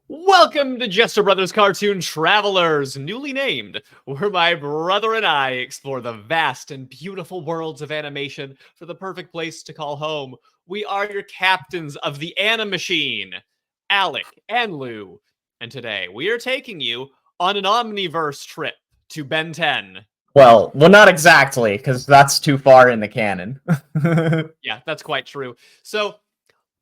Welcome to Jester Brothers Cartoon Travelers, newly named, where my brother and I explore the vast and beautiful worlds of animation for the perfect place to call home. We are your captains of the Animachine, Alec and Lou, and today we are taking you on an Omniverse trip to Ben 10. Well, not exactly, because that's too far in the canon. Yeah, that's quite true. So,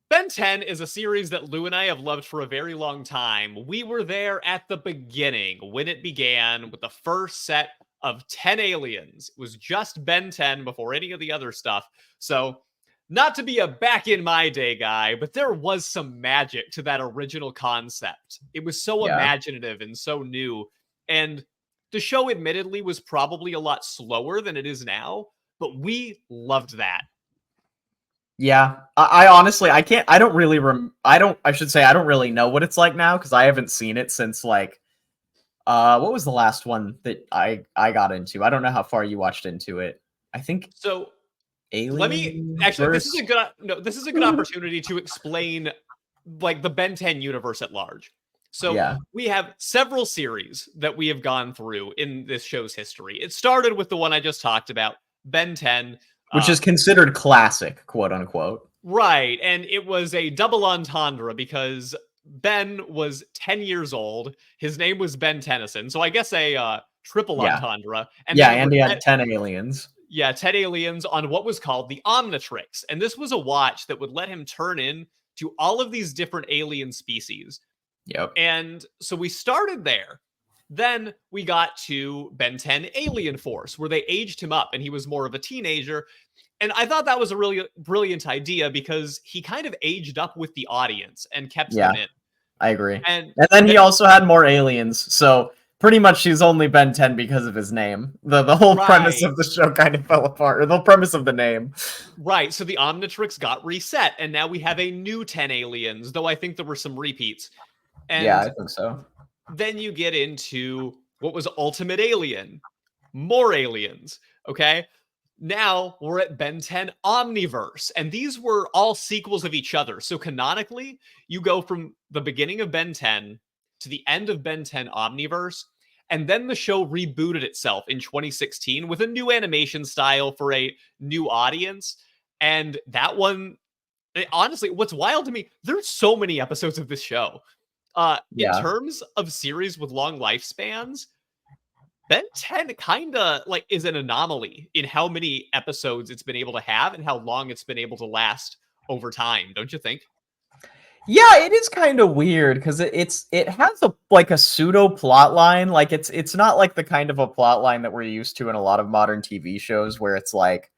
Ben 10 is a series that Lou and I have loved for a very long time. We were there at the beginning when it began with the first set of 10 aliens. It was just Ben 10 before any of the other stuff. So, not to be a back in my day guy, but there was some magic to that original concept. It was so Yeah. imaginative and so new. And the show, admittedly, was probably a lot slower than it is now, but we loved that. Yeah. I honestly, I can't, I don't really, I should say, I don't really know what it's like now, because I haven't seen it since, like, what was the last one that I got into? I don't know how far you watched into it. I think So, let me Alien actually this is verse. a good this is a good opportunity to explain like the Ben 10 universe at large. So Yeah. we have several series that we have gone through in this show's history. It started with the one I just talked about, Ben 10. Which is considered classic, quote unquote. Right, and it was a double entendre because Ben was 10 years old. His name was Ben Tennyson, so I guess a triple Yeah. entendre. And Yeah, then there and were he had 10 aliens. yeah, 10 aliens on what was called the Omnitrix. And this was a watch that would let him turn in to all of these different alien species. Yep. And so we started there. Then we got to Ben 10 Alien Force, where they aged him up and he was more of a teenager. And I thought that was a really brilliant idea because he kind of aged up with the audience and kept Yeah. them in. I agree. And then he also had more aliens, so pretty much he's only Ben 10 because of his name. The whole premise right, of the show kind of fell apart, or the premise of the name. right. So the Omnitrix got reset, and now we have a new 10 aliens, though I think there were some repeats. Yeah, And I think so. then you get into what was Ultimate Alien, more aliens. Okay. Now we're at Ben 10 Omniverse, and these were all sequels of each other. So canonically, you go from the beginning of Ben 10 to the end of Ben 10 Omniverse, and then the show rebooted itself in 2016 with a new animation style for a new audience. And that one, honestly, what's wild to me, there's so many episodes of this show. In Yeah. terms of series with long lifespans, Ben 10 kind of like is an anomaly in how many episodes it's been able to have and how long it's been able to last over time, don't you think? Yeah, it is kind of weird because it has a pseudo plot line. Like it's not like the kind of a plot line that we're used to in a lot of modern TV shows where it's like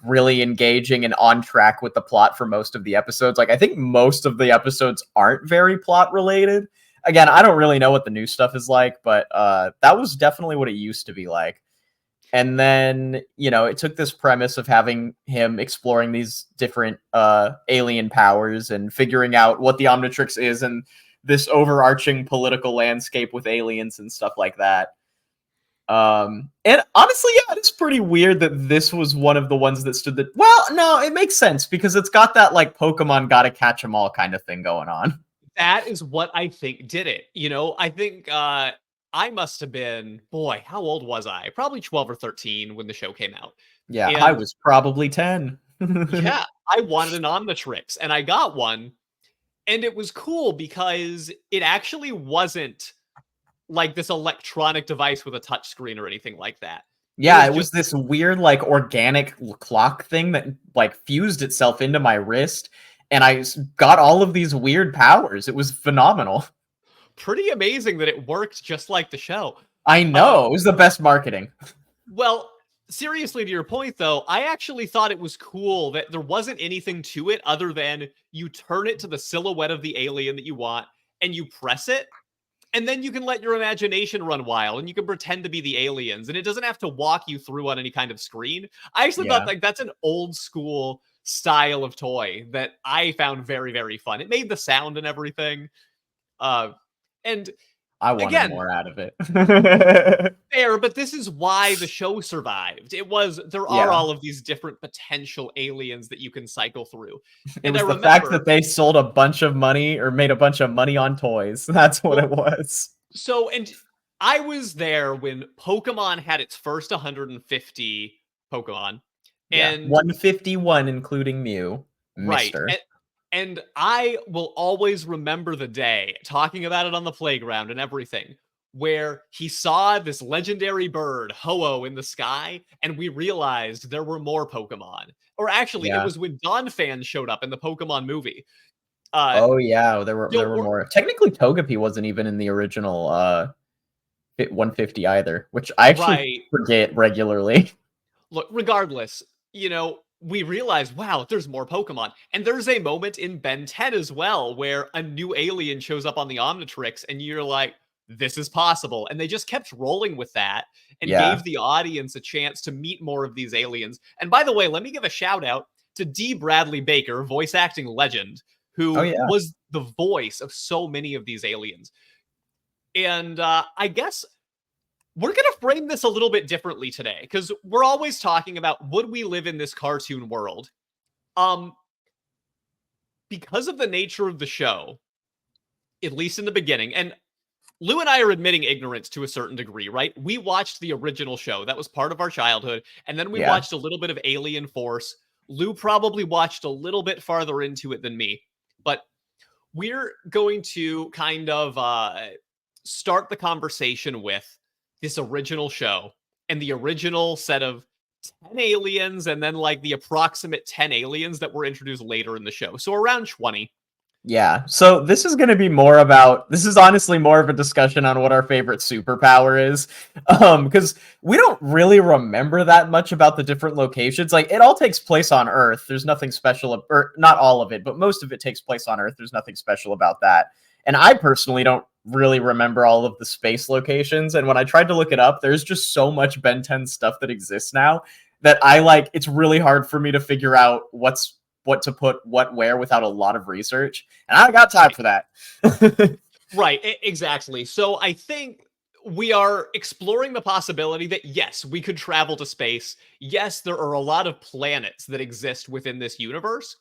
really engaging and on track with the plot for most of the episodes. Like I think most of the episodes aren't very plot related. Again, I don't really know what the new stuff is like, but that was definitely what it used to be like. And then, it took this premise of having him exploring these different alien powers and figuring out what the Omnitrix is and this overarching political landscape with aliens and stuff like that. And honestly, yeah, it's pretty weird that this was one of the ones that stood the well, no, it makes sense because it's got that like Pokemon gotta catch 'em all kind of thing going on. That is what I think did it. I think I must have been, boy, how old was I? Probably 12 or 13 when the show came out. Yeah, I And was probably 10. yeah, I wanted an Omnitrix and I got one. And it was cool because it actually wasn't like this electronic device with a touch screen or anything like that. Yeah, it was Just this weird, like, organic clock thing that, like, fused itself into my wrist, and I got all of these weird powers. It was phenomenal. pretty amazing that it worked just like the show. I Uh, know, it was the best marketing. well, seriously, to your point, though, I actually thought it was cool that there wasn't anything to it other than you turn it to the silhouette of the alien that you want and you press it. And then you can let your imagination run wild and you can pretend to be the aliens and it doesn't have to walk you through on any kind of screen. I actually thought Yeah. like that's an old school style of toy that I found very, very fun. It made the sound and everything. And I wanted Again, more out of it. fair, but this is why the show survived. There are Yeah. all of these different potential aliens that you can cycle through. It And I was the fact remember, that they sold a bunch of money or made a bunch of money on toys. That's what it well, was. and I was there when Pokemon had its first 150 Pokemon. Yeah. And 151 including Mew, right. Mister. And I will always remember the day talking about it on the playground and everything, where he saw this legendary bird, Ho-Oh, in the sky, and we realized there were more Pokemon. Or actually, it Yeah. was when Don fans showed up in the Pokemon movie. Uh, Oh yeah, there were you'll more. Technically Togepi wasn't even in the original 150 either, which I actually right. forget regularly. Look, regardless, we realize, wow, there's more Pokemon. And there's a moment in Ben 10 as well where a new alien shows up on the Omnitrix, and you're like, this is possible. And they just kept rolling with that and Yeah. gave the audience a chance to meet more of these aliens. And by the way, let me give a shout out to D. Bradley Baker, voice acting legend, Oh who yeah. was the voice of so many of these aliens. And I guess we're going to frame this a little bit differently today because we're always talking about would we live in this cartoon world? Um, because of the nature of the show, at least in the beginning, and Lou and I are admitting ignorance to a certain degree, right? We watched the original show. That was part of our childhood. And then we Yeah. watched a little bit of Alien Force. Lou probably watched a little bit farther into it than me. But we're going to kind of start the conversation with this original show and the original set of 10 aliens and then like the approximate 10 aliens that were introduced later in the show. So around 20. Yeah. So this is going to be more about this is honestly more of a discussion on what our favorite superpower is. Cuz we don't really remember that much about the different locations. Like it all takes place on Earth. There's nothing special or not all of it, but most of it takes place on Earth. There's nothing special about that. And I personally don't really remember all of the space locations, and when I tried to look it up, there's just so much Ben 10 stuff that exists now that I like it's really hard for me to figure out what to put what where without a lot of research. And I got time for that. Right, exactly. So I think we are exploring the possibility that yes, we could travel to space. Yes, there are a lot of planets that exist within this universe.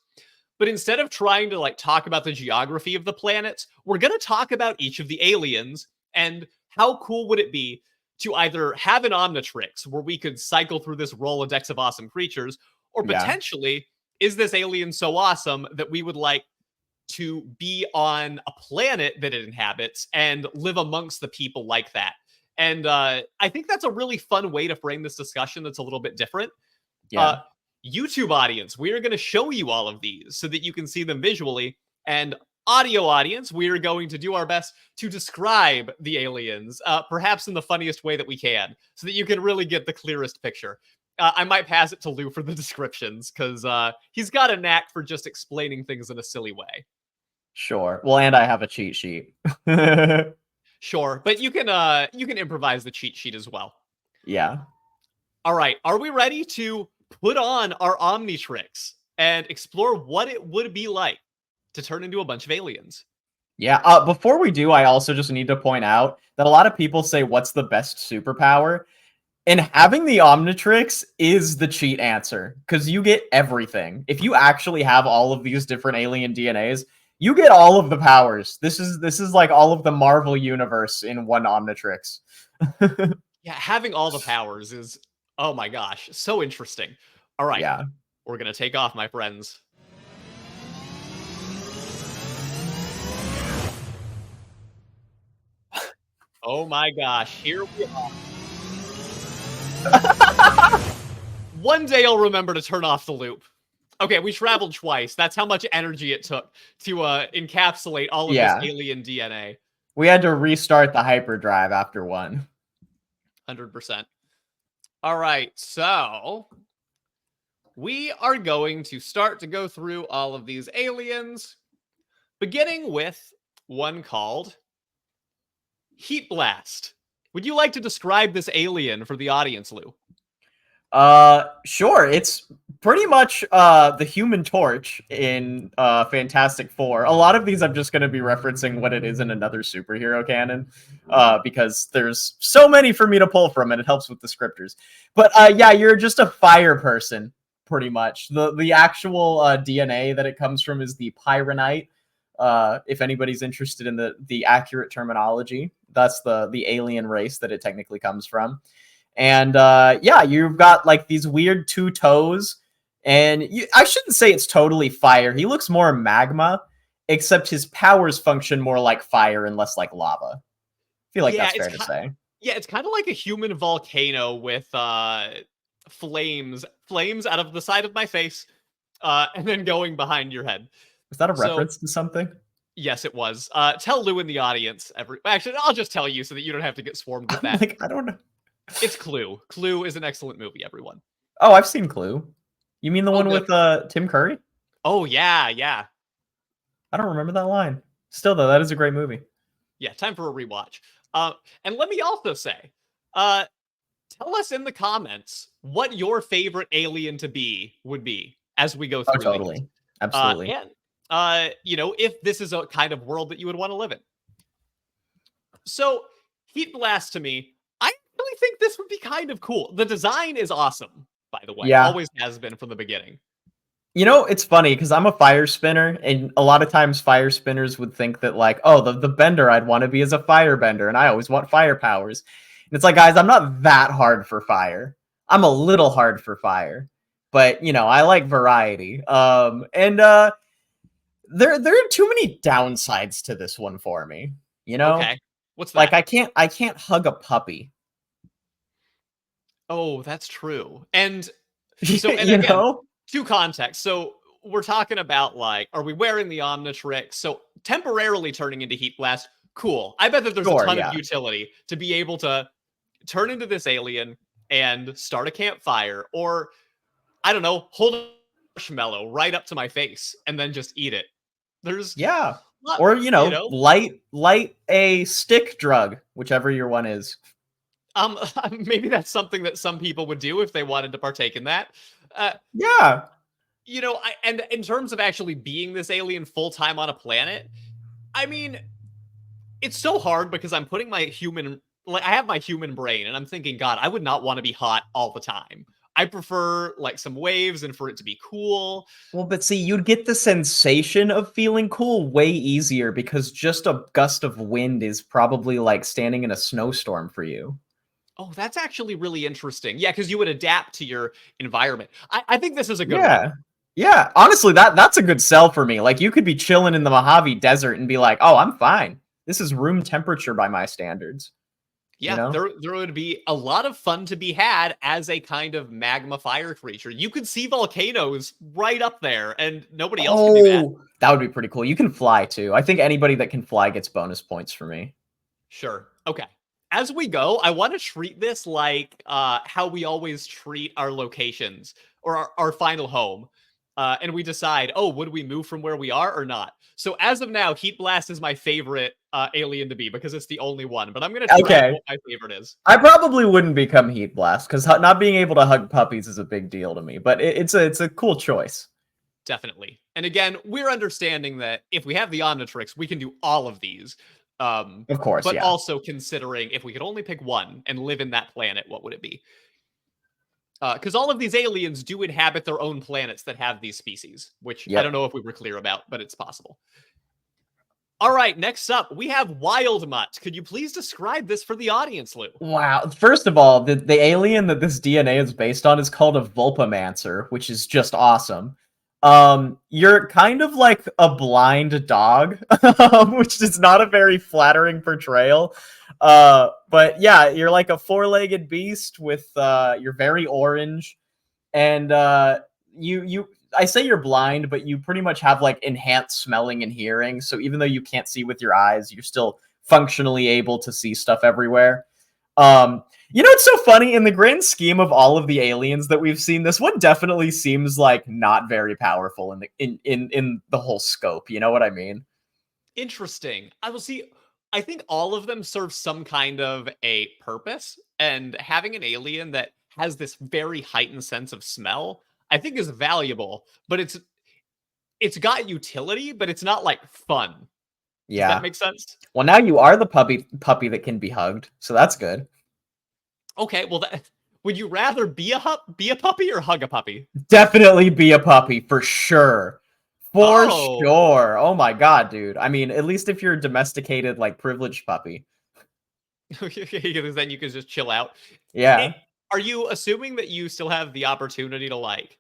But instead of trying to like talk about the geography of the planets, we're going to talk about each of the aliens and how cool would it be to either have an Omnitrix where we could cycle through this Rolodex of awesome creatures, or Yeah. potentially is this alien so awesome that we would like to be on a planet that it inhabits and live amongst the people like that. And I think that's a really fun way to frame this discussion that's a little bit different. Uh, Yeah. YouTube audience, we are going to show you all of these so that you can see them visually. And audio audience, we are going to do our best to describe the aliens, perhaps in the funniest way that we can, so that you can really get the clearest picture. I might pass it to Lou for the descriptions because he's got a knack for just explaining things in a silly way. Sure. Well, and I have a cheat sheet. Sure, but you can improvise the cheat sheet as well. Yeah. All right, are we ready to put on our Omnitrix and explore what it would be like to turn into a bunch of aliens? Yeah. Before we do, I also just need to point out that a lot of people say, "What's the best superpower?" And having the Omnitrix is the cheat answer because you get everything. If you actually have all of these different alien DNAs, you get all of the powers. This is like all of the Marvel universe in one Omnitrix. Yeah, having all the powers is, oh my gosh, so interesting. All right, Yeah. we're going to take off, my friends. Oh my gosh, here we are. One day I'll remember to turn off the loop. Okay, we traveled twice. That's how much energy it took to encapsulate all of this Yeah. alien DNA. We had to restart the hyperdrive after one. 100%. All right, so we are going to start to go through all of these aliens, beginning with one called Heat Blast. Would you like to describe this alien for the audience, Lou? Sure. It's pretty much the Human Torch in Fantastic Four. A lot of these I'm just going to be referencing what it is in another superhero canon, because there's so many for me to pull from, and it helps with descriptors. But yeah, you're just a fire person, pretty much. The actual DNA that it comes from is the pyronite. If anybody's interested in the accurate terminology, that's the alien race that it technically comes from. And yeah, you've got like these weird two toes, and I shouldn't say it's totally fire. He looks more magma, except his powers function more like fire and less like lava. I feel like Yeah, that's fair to say. yeah, it's kind of like a human volcano with flames out of the side of my face, and then going behind your head. Is that a So reference to something? yes, it was. Tell Lou in the audience. Actually, I'll just tell you so that you don't have to get swarmed with I'm that. like, I don't know. It's Clue. Clue is an excellent movie, everyone. Oh, I've seen Clue. You mean the Oh, one good. with Tim Curry? Oh, yeah, yeah. I don't remember that line. Still though, that is a great movie. Yeah, time for a rewatch. And let me also say, uh, tell us in the comments what your favorite alien to be would be as we go Oh, through these. totally. Absolutely. And you know, if this is a kind of world that you would want to live in. So, Heat Blast to me, I really think this would be kind of cool. The design is awesome, by the way. Yeah. Always has been from the beginning. You know, it's funny because I'm a fire spinner, and a lot of times fire spinners would think that, like, oh, the bender I'd want to be is a fire bender, and I always want fire powers. And it's like, guys, I'm not that hard for fire. I'm a little hard for fire, but you know, I like variety. And there are too many downsides to this one for me. You know, Okay. What's like that? I can't hug a puppy. Oh, that's true. And so, and You again, know, to context. So we're talking about like, are we wearing the Omnitrix? So temporarily turning into Heat Blast, cool. I bet that there's a sure, ton of yeah, utility to be able to turn into this alien and start a campfire, or I don't know, hold a marshmallow right up to my face and then just eat it. There's yeah. not, Or you you know, know, light a stick drug, whichever your one is. um, maybe that's something that some people would do if they wanted to partake in that. Uh, Yeah, you know, and in terms of actually being this alien full time on a planet, I mean, it's so hard because I'm putting my human, like, I have my human brain, and I'm thinking, God, I would not want to be hot all the time. I prefer like some waves and for it to be cool. well, but see, you'd get the sensation of feeling cool way easier because just a gust of wind is probably like standing in a snowstorm for you. Oh, that's actually really interesting. Yeah, because you would adapt to your environment. I think this is a good one. Yeah. Yeah, honestly, that's a good sell for me. Like, you could be chilling in the Mojave Desert and be like, "Oh, I'm fine. This is room temperature by my standards." You Yeah, know? there would be a lot of fun to be had as a kind of magma fire creature. You could see volcanoes right up there, and nobody else can do that. Oh, that would be pretty cool. You can fly too. I think anybody that can fly gets bonus points for me. Sure. Okay. As we go, I want to treat this like how we always treat our locations or our final home. And we decide, oh, would we move from where we are or not? So as of now, Heat Blast is my favorite alien to be because it's the only one. But I'm going to tell you Okay. what my favorite is. I probably wouldn't become Heat Blast because not being able to hug puppies is a big deal to me. But it's a cool choice. Definitely. And again, we're understanding that if we have the Omnitrix, we can do all of these. Of course, But yeah. also considering if we could only pick one and live in that planet, what would it be? Because all of these aliens do inhabit their own planets that have these species, which I don't Yep. know if we were clear about, but it's possible. All right, next up, we have Wild Mutt. Could you please describe this for the audience, Lou? Wow. First of all, the alien that this DNA is based on is called a Vulpamancer, which is just awesome. You're kind of like a blind dog, which is not a very flattering portrayal. But yeah, you're like a four-legged beast with you're very orange, and you I say you're blind, but you pretty much have like enhanced smelling and hearing. So even though you can't see with your eyes, you're still functionally able to see stuff everywhere. You know, it's so funny in the grand scheme of all of the aliens that we've seen. This one definitely seems like not very powerful in the whole scope. You know what I mean? Interesting. I will see. I think all of them serve some kind of a purpose, and having an alien that has this very heightened sense of smell, I think is valuable, but it's got utility, but it's not like fun. Does that Yeah. make sense? Well, now you are the puppy that can be hugged, so that's good. Okay, well, would you rather be a puppy or hug a puppy? Definitely be a puppy for sure. For Oh, sure. Oh my god, dude. I mean, at least if you're a domesticated, like privileged puppy. because then you can just chill out. It, Yeah. are you assuming that you still have the opportunity to like?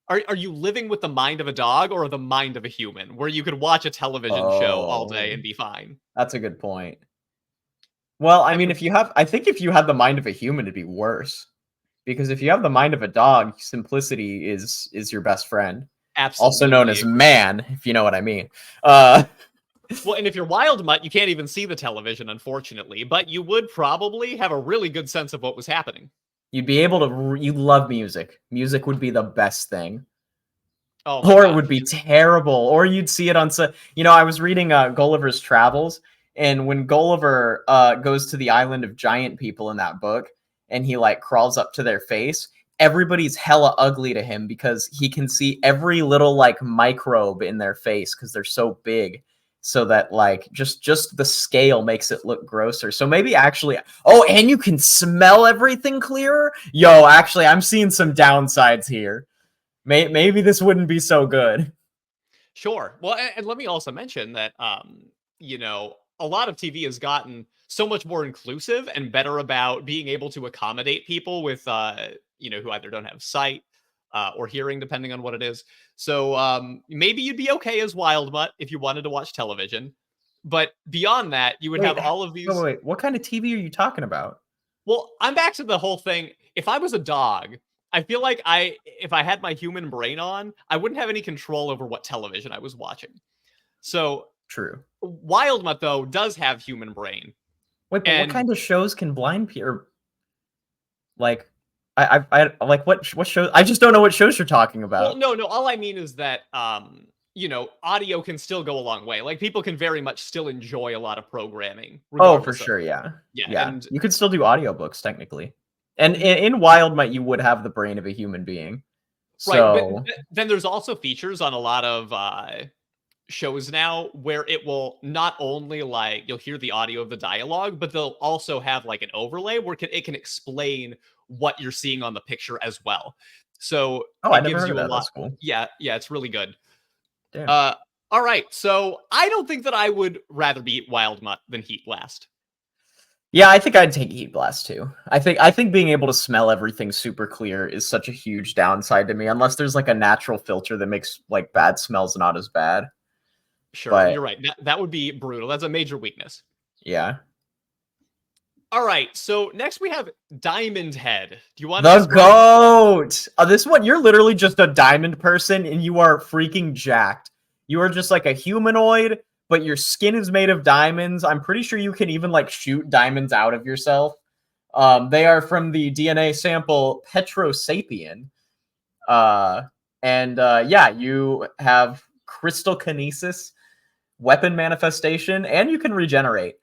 Are you living with the mind of a dog or the mind of a human, where you could watch a television show all day Oh, and be fine? that's a good point. Well, I I mean, mean, I think if you had the mind of a human, it'd be worse. Because if you have the mind of a dog, simplicity is your best friend. Also known absolutely as agree. man, if you know what I mean. Uh, Well, and if you're wild mutt, you can't even see the television, unfortunately, but you would probably have a really good sense of what was happening. you'd be able to. You love music. Music would be the best thing. Oh my Or it god. would be terrible. Or you'd see it on I was reading Gulliver's Travels, and when Gulliver goes to the island of giant people in that book, and he like crawls up to their face, everybody's hella ugly to him because he can see every little like microbe in their face because they're so big. So that like just the scale makes it look grosser. So maybe actually, oh, and you can smell everything clearer. Yo, actually, I'm seeing some downsides here. Maybe this wouldn't be so good. Sure. Well, and let me also mention that a lot of TV has gotten so much more inclusive and better about being able to accommodate people with who either don't have sight or hearing, depending on what it is. So maybe you'd be okay as Wild Mutt if you wanted to watch television. But beyond that, you would Wait, have all of wait, these. wait. What kind of TV are you talking about? Well, I'm back to the whole thing. If I was a dog, I feel like if I had my human brain on, I wouldn't have any control over what television I was watching. So True. Wildmutt though does have human brain, Wait, but what and kind of shows can blind people like? I like what shows? I just don't know what shows you're talking well, about. no. All I mean is that audio can still go a long way. Like people can very much still enjoy a lot of programming, Oh, for regardless of sure. Yeah, yeah. yeah. And You could still do audiobooks technically, and in Wild Might you would have the brain of a human being. right, but So, then there's also features on a lot of shows now where it will not only like you'll hear the audio of the dialogue, but they'll also have like an overlay where it can explain what you're seeing on the picture as well. So oh, I it never gives heard of you a that. lot. That's cool. Yeah, it's really good. Damn. Uh, all right, so I don't think that I would rather be Wild Mutt than Heat Blast. Yeah, I think I'd take Heat Blast too. I think being able to smell everything super clear is such a huge downside to me, unless there's like a natural filter that makes like bad smells not as bad. Sure, But you're right. That would be brutal. That's a major weakness. yeah. All right, so next we have Diamond Head. Do you want to The describe this one? goat. This one, you're literally just a diamond person and you are freaking jacked. You are just like a humanoid, but your skin is made of diamonds. I'm pretty sure you can even like shoot diamonds out of yourself. They are from the DNA sample Petrosapien. Yeah, you have crystal kinesis, weapon manifestation, and you can regenerate.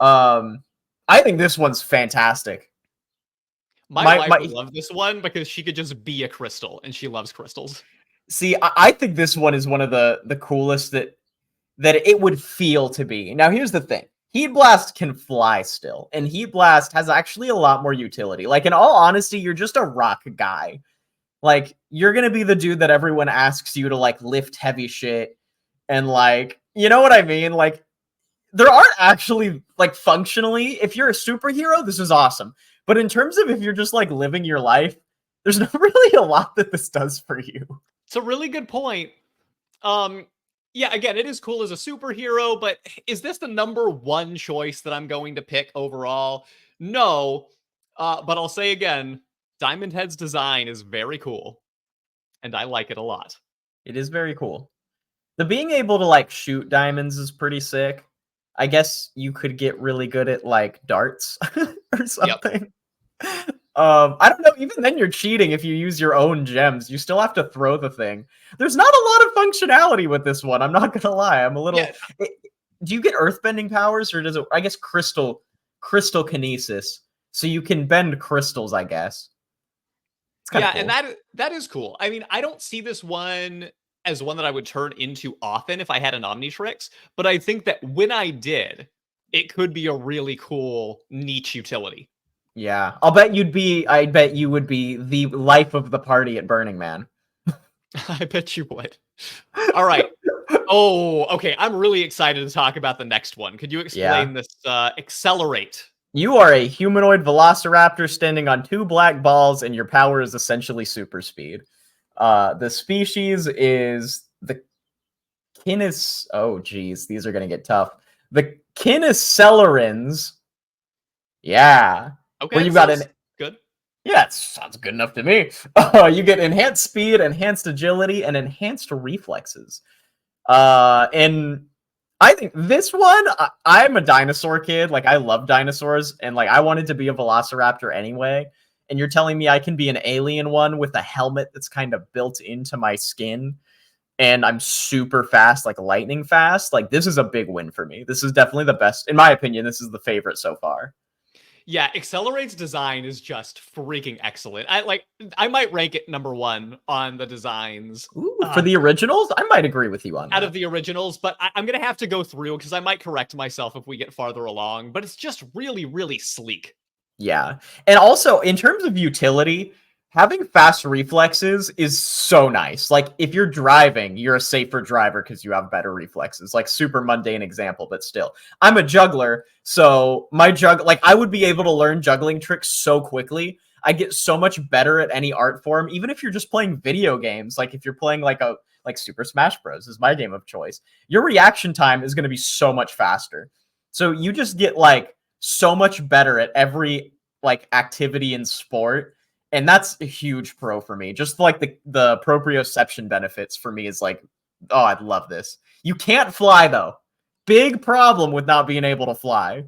Um, I think this one's fantastic. My My wife my would love this one because she could just be a crystal and she loves crystals. See, I think this one is one of the coolest that it would feel to be. Now, here's the thing. Heat Blast can fly still, and Heat Blast has actually a lot more utility. Like, in all honesty, you're just a rock guy. Like, you're gonna be the dude that everyone asks you to, like, lift heavy shit, and, like, you know what I mean? Like, there aren't actually, like, functionally, if you're a superhero, this is awesome. But in terms of if you're just, like, living your life, there's not really a lot that this does for you. It's a really good point. Um, yeah, again, it is cool as a superhero, but is this the number one choice that I'm going to pick overall? No. But I'll say again, Diamond Head's design is very cool, and I like it a lot. It is very cool. The being able to like shoot diamonds is pretty sick. I guess you could get really good at like darts or Yep. something. I don't know. Even then, you're cheating if you use your own gems. You still have to throw the thing. There's not a lot of functionality with this one. I'm not gonna lie. I'm a little. Yeah, Do you get earthbending powers, or does it? I guess crystal kinesis. So you can bend crystals. I guess. It's kind of Yeah, and cool. that is cool. I mean, I don't see this one as one that I would turn into often if I had an Omnitrix, but I think that when I did, it could be a really cool niche utility. Yeah, I'll bet you'd be. I bet you would be the life of the party at Burning Man. I bet you would. All right. Oh, okay. I'm really excited to talk about the next one. Could you Yeah. explain this accelerate? You are a humanoid velociraptor standing on two black balls, and your power is essentially super speed. The species is the Kinis. Oh, geez, these are gonna get tough. The Kinicellarins. Yeah, Okay, where you that got an. sounds good. Yeah, it sounds good enough to me. You get enhanced speed, enhanced agility, and enhanced reflexes. And I think this one, I'm a dinosaur kid. Like, I love dinosaurs, and like, I wanted to be a velociraptor anyway. And you're telling me I can be an alien one with a helmet that's kind of built into my skin, and I'm super fast, like lightning fast. Like, this is a big win for me. This is definitely the best, in my opinion. This is the favorite so far. Yeah, Accelerate's design is just freaking excellent. I might rank it number one on the designs Ooh, for the originals, I might agree with you on out of that. the originals, but I'm gonna have to go through because I might correct myself if we get farther along. But it's just really, really sleek. Yeah. And also, in terms of utility, having fast reflexes is so nice. Like, if you're driving, you're a safer driver because you have better reflexes. Like, super mundane example, but still. I'm a juggler, so like, I would be able to learn juggling tricks so quickly. I get so much better at any art form, even if you're just playing video games. Like, if you're playing like Super Smash Bros. Is my game of choice. Your reaction time is going to be so much faster. So you just get like so much better at every like activity in sport, and that's a huge pro for me. Just like the proprioception benefits for me is like, oh, I'd love this. You can't fly though. Big problem with not being able to fly.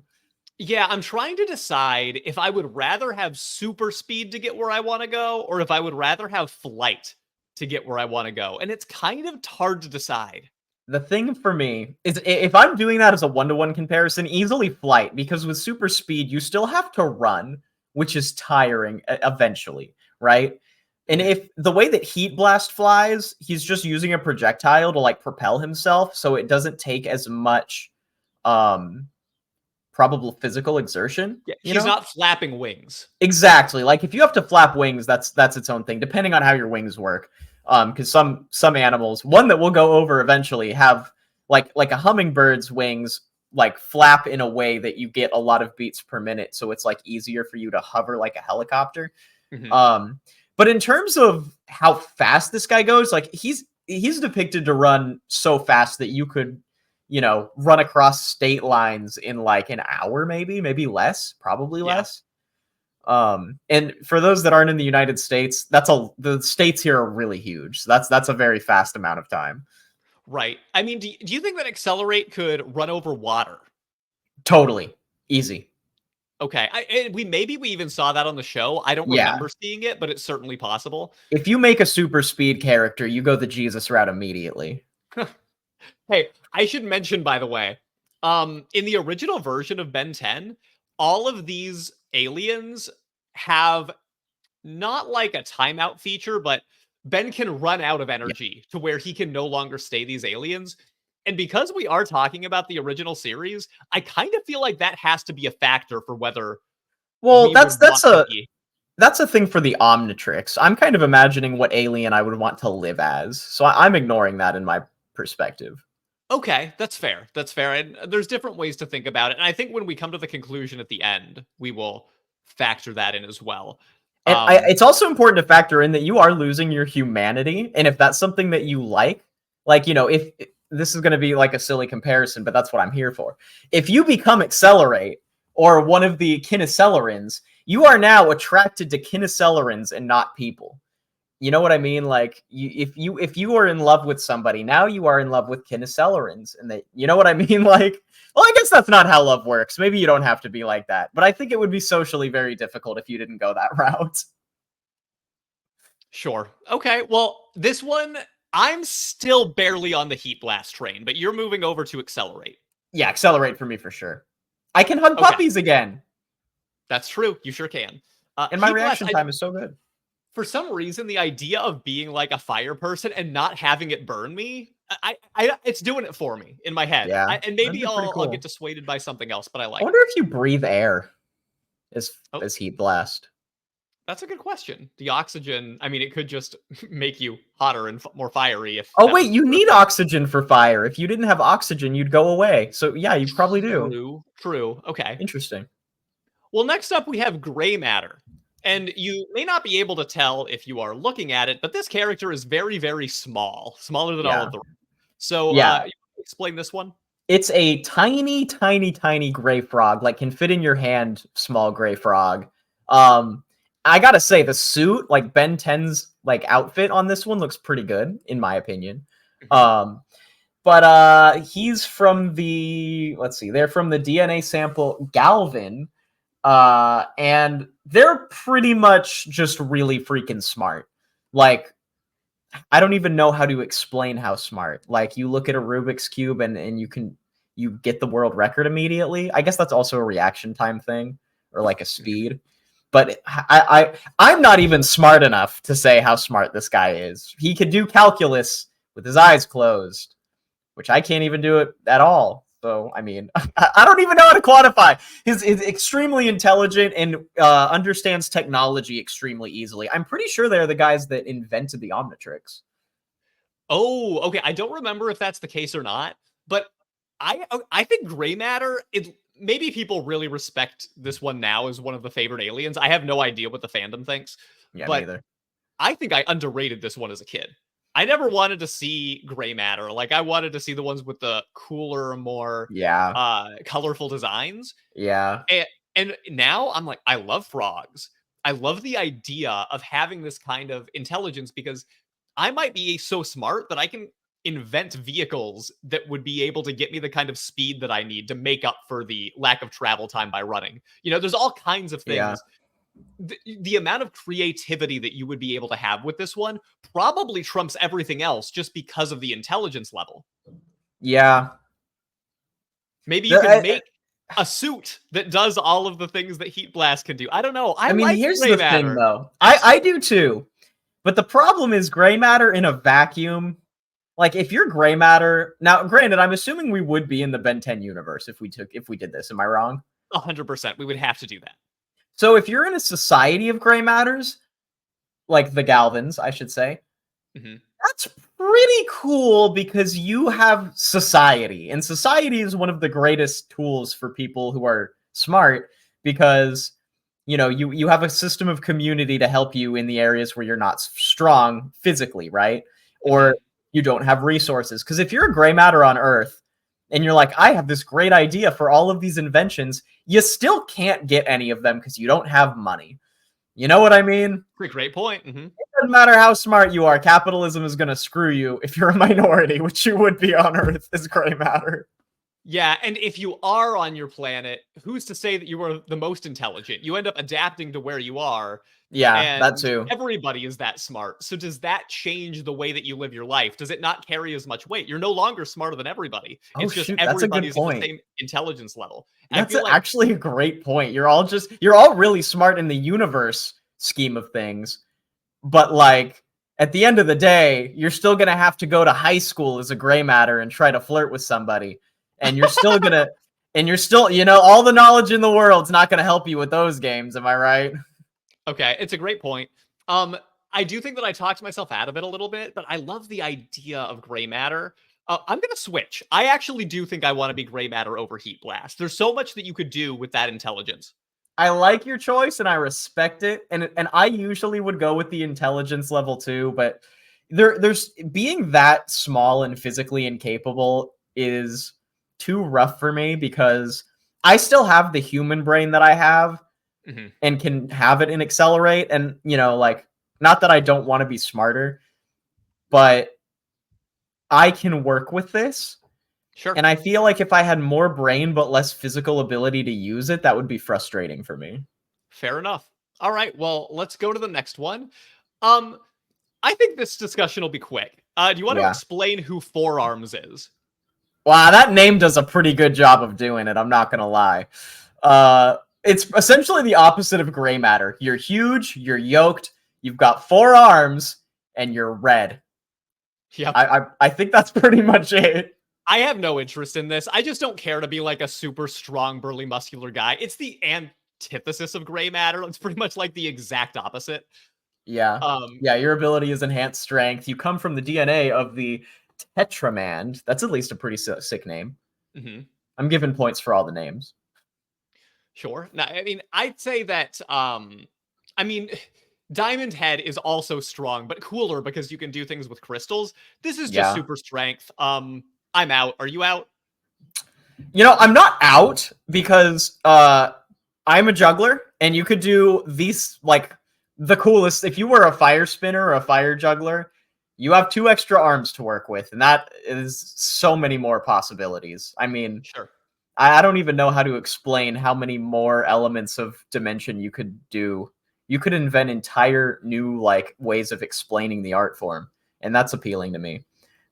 Yeah, I'm trying to decide if I would rather have super speed to get where I want to go, or if I would rather have flight to get where I want to go. And it's kind of hard to decide. The thing for me is, if I'm doing that as a one-to-one comparison, easily flight, because with super speed, you still have to run, which is tiring eventually, right? And Mhm. if the way that Heat Blast flies, he's just using a projectile to like propel himself, so it doesn't take as much um probable physical exertion, Yeah, you he's know? not flapping wings. Exactly. Like, if you have to flap wings, that's its own thing, depending on how your wings work. Because some animals, one that we'll go over eventually, have like a hummingbird's wings like flap in a way that you get a lot of beats per minute, so it's like easier for you to hover like a helicopter. Mhm. Um, but in terms of how fast this guy goes, like he's depicted to run so fast that you could, run across state lines in like an hour, maybe less, probably Yeah. less. And for those that aren't in the United States, the states here are really huge. So that's a very fast amount of time. Right. I mean, do you think that Accelerate could run over water? Totally easy. Okay. We even saw that on the show. I don't Yeah. remember seeing it, but it's certainly possible. If you make a super speed character, you go the Jesus route immediately. Hey, I should mention, by the way, in the original version of Ben 10, all of these aliens have not like a timeout feature, but Ben can run out of Yeah. energy to where he can no longer stay these aliens. And because we are talking about the original series, I kind of feel like that has to be a factor for whether Well, we would want to be. that's a thing for the Omnitrix. I'm kind of imagining what alien I would want to live as. So I'm ignoring that in my perspective. Okay, that's fair. That's fair. And there's different ways to think about it. And I think when we come to the conclusion at the end, we will factor that in as well. And Um, it's also important to factor in that you are losing your humanity, and if that's something that you like, if this is going to be like a silly comparison, but that's what I'm here for. If you become Accelerate or one of the Kinicellarins, you are now attracted to Kinicellarins and not people. You know what I mean? Like, if you are in love with somebody, now you are in love with Kinicellarins, and you know what I mean? Like, well, I guess that's not how love works. Maybe you don't have to be like that, but I think it would be socially very difficult if you didn't go that route. sure. Okay. Well, this one, I'm still barely on the Heat Blast train, but you're moving over to Accelerate. Yeah, Accelerate for me for sure. I can hug Okay. puppies again, That's true. You sure can. and my Heat Blast, reaction time is so good. for some reason, the idea of being like a fire person and not having it burn me, it's doing it for me in my head. Yeah, And that'd maybe be pretty I'll cool. get dissuaded by something else, but I I like it. wonder if you breathe air Oh, as heat blast. that's a good question. The oxygen, I mean, it could just make you hotter and more fiery if Oh that wait, was you the need thing. oxygen for fire. If you didn't have oxygen, you'd go away. So yeah, you probably do. True. Okay. Interesting. Well, next up, we have gray matter. And you may not be able to tell if you are looking at it, but this character is very, very small, smaller than all Yeah. of the. So, Yeah. you explain this one? It's a tiny, tiny, tiny gray frog, like can fit in your hand, small gray frog. I gotta say, the suit, like Ben 10's like outfit on this one looks pretty good, in my opinion. Mhm. But he's from the they're from the DNA sample Galvin. And they're pretty much just really freaking smart. Like, I don't even know how to explain how smart. Like, you look at a Rubik's Cube and you get the world record immediately. I guess that's also a reaction time thing or like a speed. But I'm not even smart enough to say how smart this guy is. He could do calculus with his eyes closed, which I can't even do it at all. So, I mean, I don't even know how to quantify. He's extremely intelligent and understands technology extremely easily. I'm pretty sure they're the guys that invented the Omnitrix. Oh, okay. I don't remember if that's the case or not, but I think gray matter. Maybe people really respect this one now as one of the favorite aliens. I have no idea what the fandom thinks, Yeah, me but either. I think I underrated this one as a kid. I never wanted to see gray matter. Like I wanted to see the ones with the cooler, more Yeah, colorful designs. yeah, And now I'm like, I love frogs. I love the idea of having this kind of intelligence because I might be so smart that I can invent vehicles that would be able to get me the kind of speed that I need to make up for the lack of travel time by running. You know, there's all kinds of yeah, things. The amount of creativity that you would be able to have with this one probably trumps everything else just because of the intelligence level. yeah. Maybe you The- can I, make a suit that does all of the things that Heat Blast can do. I don't know. I I mean, like here's gray the thing, matter. though. I do too. But the problem is gray matter in a vacuum. Like, if you're gray matter now, granted, I'm assuming we would be in the Ben 10 universe if we did this. Am I wrong? 100%. We would have to do that. So if you're in a society of gray matters, like the Galvins, I should say, that's pretty cool because you have society, and society is one of the greatest tools for people who are smart because you have a system of community to help you in the areas where you're not strong physically, right? Or you don't have resources. Because if you're a gray matter on Earth and you're like, I have this great idea for all of these inventions, you still can't get any of them because you don't have money. You know what I mean? Great point. It doesn't matter how smart you are. Capitalism is going to screw you if you're a minority, which you would be on Earth as gray matter. Yeah, and if you are on your planet, who's to say that you are the most intelligent? You end up adapting to where you are. Yeah, that And too. everybody is that smart. So does that change the way that you live your life? Does it not carry as much weight? You're no longer smarter than everybody. It's just Shoot, that's a good everybody's at the point. same intelligence level. That's actually a great point. You're all really smart in the universe scheme of things, but like at the end of the day, you're still gonna have to go to high school as a gray matter and try to flirt with somebody, and you're still all the knowledge in the world's not gonna help you with those games. Am I right? Okay, it's a great point. I do think that I talked myself out of it a little bit, but I love the idea of gray matter. I'm going to switch. I actually do think I want to be gray matter over Heat Blast. There's so much that you could do with that intelligence. I like your choice and I respect it. And I usually would go with the intelligence level too, but there's being that small and physically incapable is too rough for me because I still have the human brain that I have and can have it and accelerate. And, like, not that I don't want to be smarter, but I can work with this. Sure. And I feel like if I had more brain but less physical ability to use it, that would be frustrating for me. Fair enough. All right, well, let's go to the next one. I think this discussion will be quick. Do you want to explain who Forearms is? Wow, that name does a pretty good job of doing it, I'm not going to lie. It's essentially the opposite of gray matter. You're huge, you're yoked, you've got 4 arms, and you're red. Yep. I think that's pretty much it. I have no interest in this. I just don't care to be like a super strong, burly, muscular guy. It's the antithesis of gray matter. It's pretty much like the exact opposite. Yeah. Yeah, your ability is enhanced strength. You come from the DNA of the Tetramand. That's at least a pretty sick name. Mm-hmm. I'm giving points for all the names. Sure. Now, I mean, I'd say that, I mean, Diamond Head is also strong, but cooler because you can do things with crystals. This is just super strength. I'm out. Are you out? You know, I'm not out because I'm a juggler, and you could do these, like, the coolest. If you were a fire spinner or a fire juggler, you have 2 extra arms to work with, and that is so many more possibilities. I mean, sure. I don't even know how to explain how many more elements of dimension you could do. You could invent entire new, like, ways of explaining the art form, and that's appealing to me.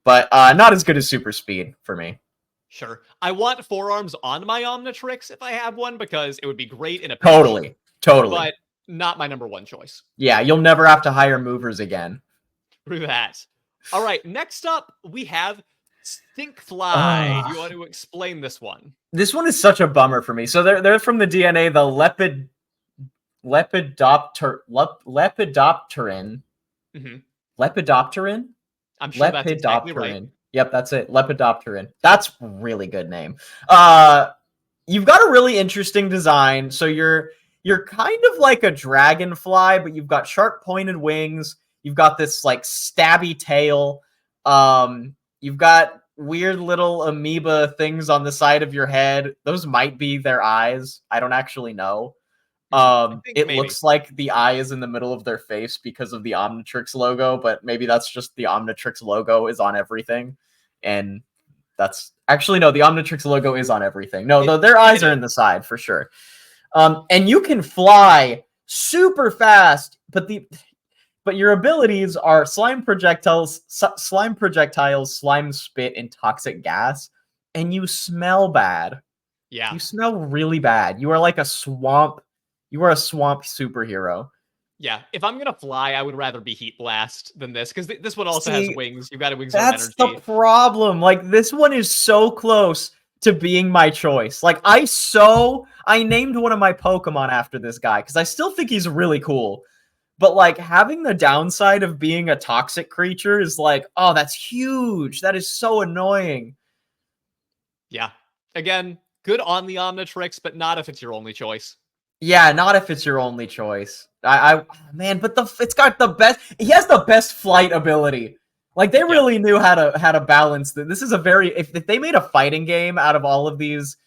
But not as good as super speed for me. Sure. I want 4 arms on my Omnitrix if I have one, because it would be great in a pinch. Totally. But not my number 1 choice. Yeah, you'll never have to hire movers again. Through that. All right, next up, we have Stinkfly. Do you want to explain this one? This one is such a bummer for me. So they're from the DNA, the Lepidopteran. Mm-hmm. Lepidopteran? I'm sure that's exactly right. Yep, that's it. Lepidopteran. That's a really good name. You've got a really interesting design. So you're kind of like a dragonfly, but you've got sharp pointed wings. You've got this like stabby tail. You've got weird little amoeba things on the side of your head. Those might be their eyes. I don't actually know. It looks like the eye is in the middle of their face because of the Omnitrix logo, but maybe that's just the Omnitrix logo is on everything. And that's actually, no, the Omnitrix logo is on everything. No, their eyes are in the side for sure. And you can fly super fast, but your abilities are slime projectiles, slime spit, and toxic gas, and you smell bad. Yeah. You smell really bad. You are like a swamp. You are a swamp superhero. Yeah. If I'm going to fly, I would rather be Heat Blast than this, because this one also has wings. You've got a wings of energy. That's the problem. Like, this one is so close to being my choice. Like, I named one of my Pokemon after this guy, because I still think he's really cool. But, like, having the downside of being a toxic creature is like, oh, that's huge. That is so annoying. Yeah. Again, good on the Omnitrix, but not if it's your only choice. Yeah, not if it's your only choice. Man, but it's got the best. He has the best flight ability. Like, they really knew how to balance that. This is a very, if they made a fighting game out of all of these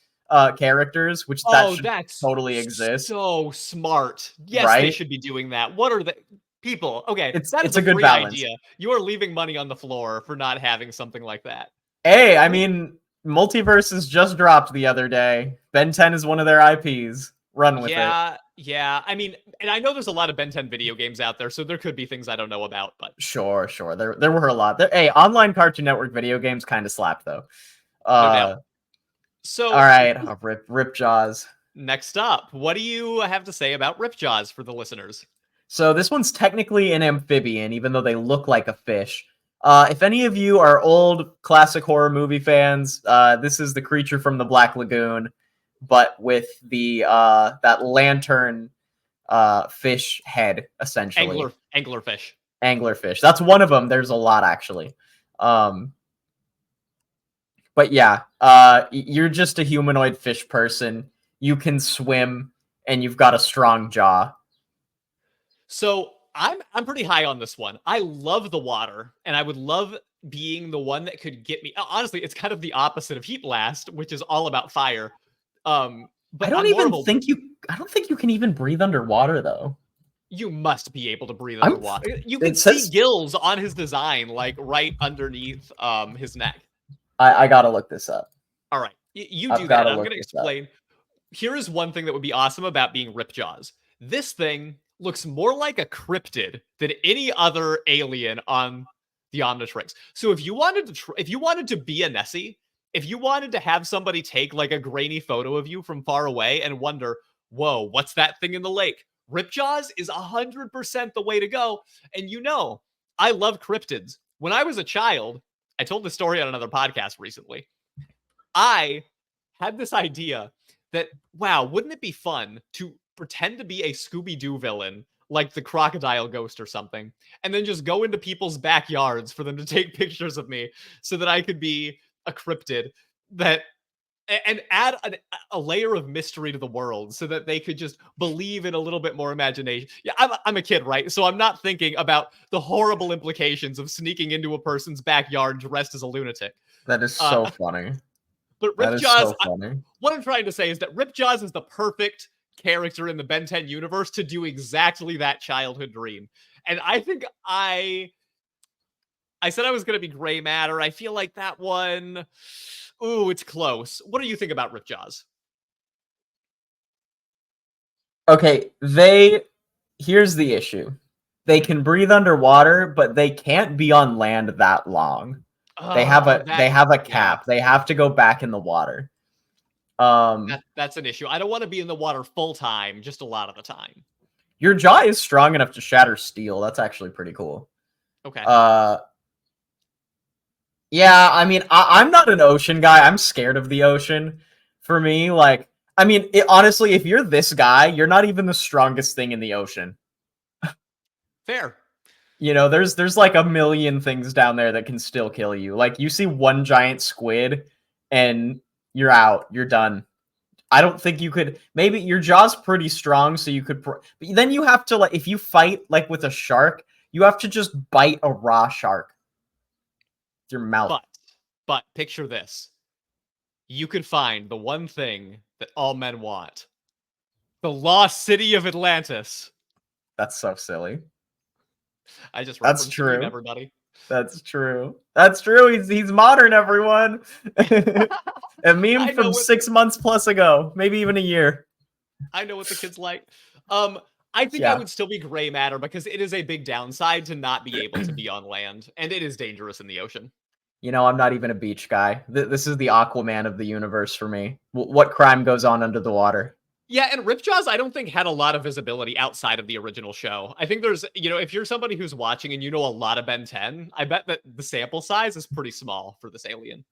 characters, which that's totally exist. So smart. Yes, right? They should be doing that. What are the people? Okay, it's a good balance. Idea. You are leaving money on the floor for not having something like that. Hey, I mean, Multiverses just dropped the other day. Ben 10 is one of their IPs. Run with it. Yeah. I mean, and I know there's a lot of Ben 10 video games out there, so there could be things I don't know about, but sure. There were a lot. Hey, online Cartoon Network video games kind of slapped though. No doubt. So, all right, Rip Jaws. Next up, what do you have to say about Rip Jaws for the listeners? So this one's technically an amphibian, even though they look like a fish. If any of you are old classic horror movie fans, this is the creature from the Black Lagoon, but with the that lantern fish head, essentially. Anglerfish. That's one of them. There's a lot, actually. But yeah, you're just a humanoid fish person. You can swim, and you've got a strong jaw. So I'm pretty high on this one. I love the water, and I would love being the one that could get me. Honestly, it's kind of the opposite of Heat Blast, which is all about fire. But I don't think you can even breathe underwater, though. You must be able to breathe underwater. You can see gills on his design, like right underneath his neck. I gotta look this up. All right, you do that. I'm going to explain. Here is one thing that would be awesome about being Ripjaws. This thing looks more like a cryptid than any other alien on the Omnitrix. So if you wanted to be a Nessie, if you wanted to have somebody take like a grainy photo of you from far away and wonder, whoa, what's that thing in the lake? Ripjaws is 100% the way to go. And I love cryptids. When I was a child, I told this story on another podcast recently. I had this idea that, wow, wouldn't it be fun to pretend to be a Scooby-Doo villain, like the Crocodile Ghost or something, and then just go into people's backyards for them to take pictures of me so that I could be a cryptid and add a layer of mystery to the world so that they could just believe in a little bit more imagination. Yeah, I'm a kid, right? So I'm not thinking about the horrible implications of sneaking into a person's backyard dressed as a lunatic. That is so funny. But That is Ripjaws, so funny. what I'm trying to say is that Ripjaws is the perfect character in the Ben 10 universe to do exactly that childhood dream. And I think I said I was going to be gray matter. I feel like that one, ooh, it's close. What do you think about Ripjaws? Okay, here's the issue. They can breathe underwater, but they can't be on land that long. They have a cap. Yeah. They have to go back in the water. That's an issue. I don't want to be in the water full time, just a lot of the time. Your jaw is strong enough to shatter steel. That's actually pretty cool. Okay. Yeah, I mean, I'm not an ocean guy. I'm scared of the ocean. For me, like, I mean, honestly, if you're this guy, you're not even the strongest thing in the ocean. Fair. You know, there's like a million things down there that can still kill you. Like, you see one giant squid, and you're out. You're done. I don't think you could. Maybe your jaw's pretty strong, so you could. But then you have to, like, if you fight like with a shark, you have to just bite a raw shark. Your mouth. But picture this. You could find the one thing that all men want. The lost city of Atlantis. That's so silly. I just That's true. Everybody. That's true. That's true. He's modern, everyone. A meme from 6 months plus ago, maybe even a year. I know what the kids like. I think I would still be gray matter because it is a big downside to not be able to be on land, and it is dangerous in the ocean. You know, I'm not even a beach guy. This is the Aquaman of the universe for me. What crime goes on under the water? Yeah, and Ripjaws, I don't think had a lot of visibility outside of the original show. I think there's, if you're somebody who's watching and you know a lot of Ben 10, I bet that the sample size is pretty small for this alien.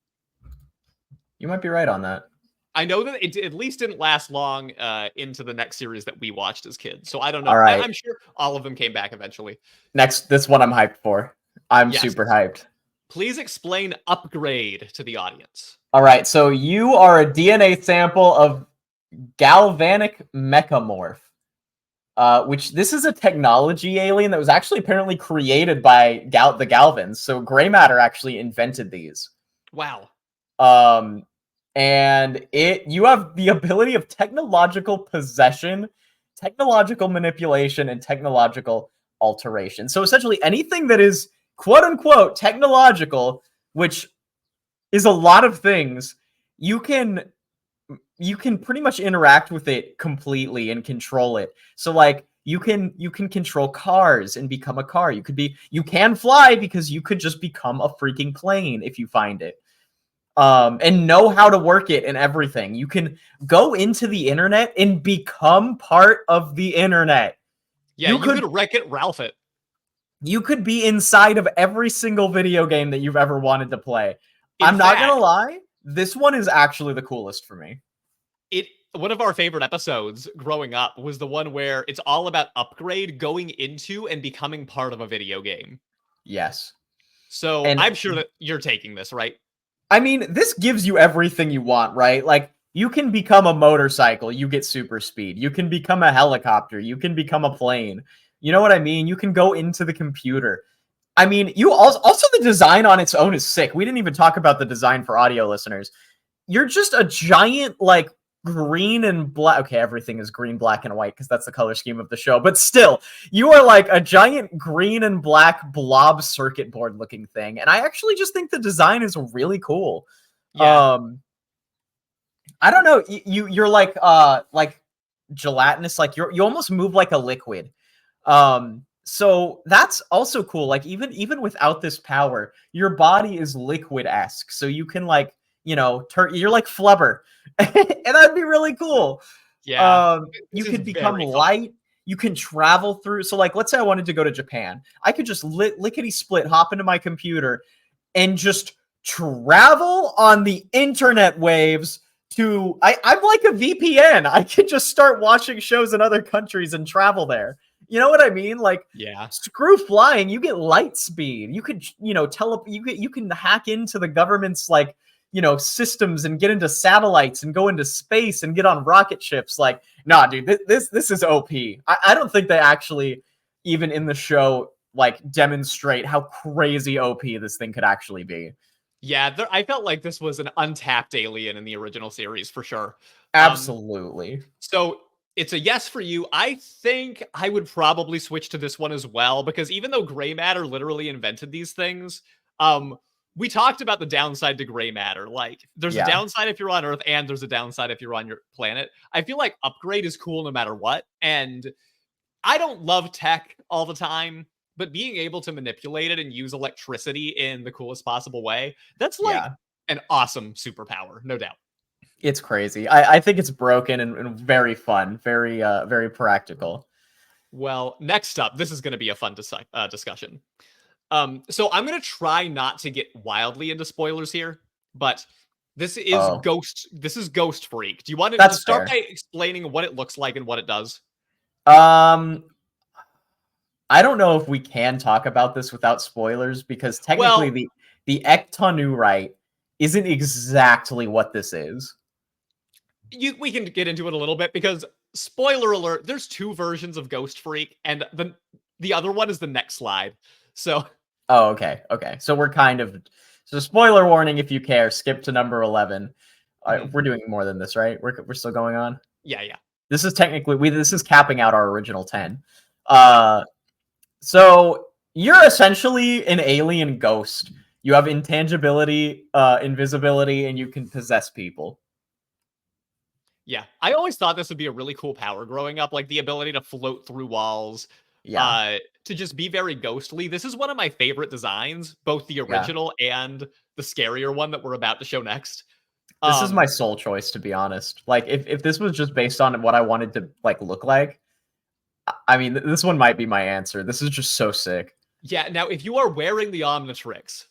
You might be right on that. I know that it at least didn't last long into the next series that we watched as kids. So I don't know. All right. I'm sure all of them came back eventually. This one I'm hyped for. I'm super hyped. Please explain upgrade to the audience. All right. So you are a DNA sample of galvanic mechamorph, which this is a technology alien that was actually apparently created by the Galvans. So gray matter actually invented these. Wow. And you have the ability of technological possession, technological manipulation, and technological alteration. So essentially anything that is quote unquote technological, which is a lot of things, you can pretty much interact with it completely and control it. So like you can control cars and become a car. You can fly because you could just become a freaking plane if you find it. And know how to work it and everything. You can go into the internet and become part of the internet. Yeah, you could Wreck-It Ralph it. You could be inside of every single video game that you've ever wanted to play. I'm not gonna lie, this one is actually the coolest for me. One of our favorite episodes growing up was the one where it's all about upgrade going into and becoming part of a video game. Yes. So I'm sure that you're taking this, right? I mean, this gives you everything you want, right? Like, you can become a motorcycle, you get super speed. You can become a helicopter, you can become a plane. You know what I mean? You can go into the computer. I mean, you also the design on its own is sick. We didn't even talk about the design for audio listeners. You're just a giant, like, green and black. Okay, everything is green, black, and white because that's the color scheme of the show. But still, you are like a giant green and black blob circuit board looking thing. And I actually just think the design is really cool. Yeah. I don't know. You're like gelatinous. Like you almost move like a liquid. So that's also cool. Like even without this power, your body is liquid-esque. So you can like, you're like Flubber. And that'd be really cool. Yeah. You could become light. you can travel through. So like, let's say I wanted to go to Japan. I could just lickety split, hop into my computer and just travel on the internet waves to I'm like a VPN. I could just start watching shows in other countries and travel there. You know what I mean? Like, Yeah. screw flying. You get light speed. You could, you can hack into the government's like, systems and get into satellites and go into space and get on rocket ships. Like, nah, dude, this is OP. I don't think they actually even in the show like demonstrate how crazy OP this thing could actually be. Yeah, I felt like this was an untapped alien in the original series for sure. Absolutely. So it's a yes for you. I think I would probably switch to this one as well, because even though gray matter literally invented these things, we talked about the downside to gray matter. Like, there's a downside if you're on Earth, and there's a downside if you're on your planet. I feel like upgrade is cool no matter what. And I don't love tech all the time, but being able to manipulate it and use electricity in the coolest possible way, that's like an awesome superpower, no doubt. It's crazy. I think it's broken and very fun, very practical. Well, next up, this is going to be a fun discussion. So I'm going to try not to get wildly into spoilers here, but this is Ghost. This is Ghost Freak. Do you want to start by explaining what it looks like and what it does? I don't know if we can talk about this without spoilers, because technically the Ectonurite isn't exactly what this is. We can get into it a little bit, because spoiler alert, there's two versions of Ghost Freak, and the other one is the next slide. So okay. So we're so spoiler warning, if you care, skip to number 11. We're doing more than this, right? We're still going on? Yeah. This is technically this is capping out our original 10. So you're essentially an alien ghost. You have intangibility, invisibility, and you can possess people. Yeah, I always thought this would be a really cool power growing up, like the ability to float through walls, to just be very ghostly. This is one of my favorite designs, both the original and the scarier one that we're about to show next. This is my sole choice, to be honest. Like, if this was just based on what I wanted to like look like, I mean, this one might be my answer. This is just so sick. Yeah, now if you are wearing the Omnitrix,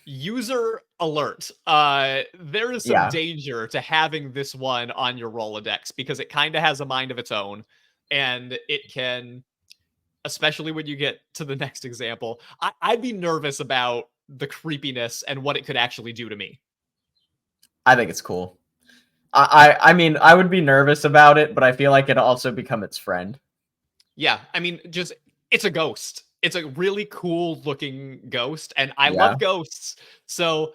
user alert, there is some danger to having this one on your Rolodex, because it kind of has a mind of its own, and it can, especially when you get to the next example, I'd be nervous about the creepiness and what it could actually do to me. I think it's cool. I mean, I would be nervous about it, but I feel like it'd also become its friend. Yeah, I mean, it's a ghost. It's a really cool looking ghost, and I love ghosts, so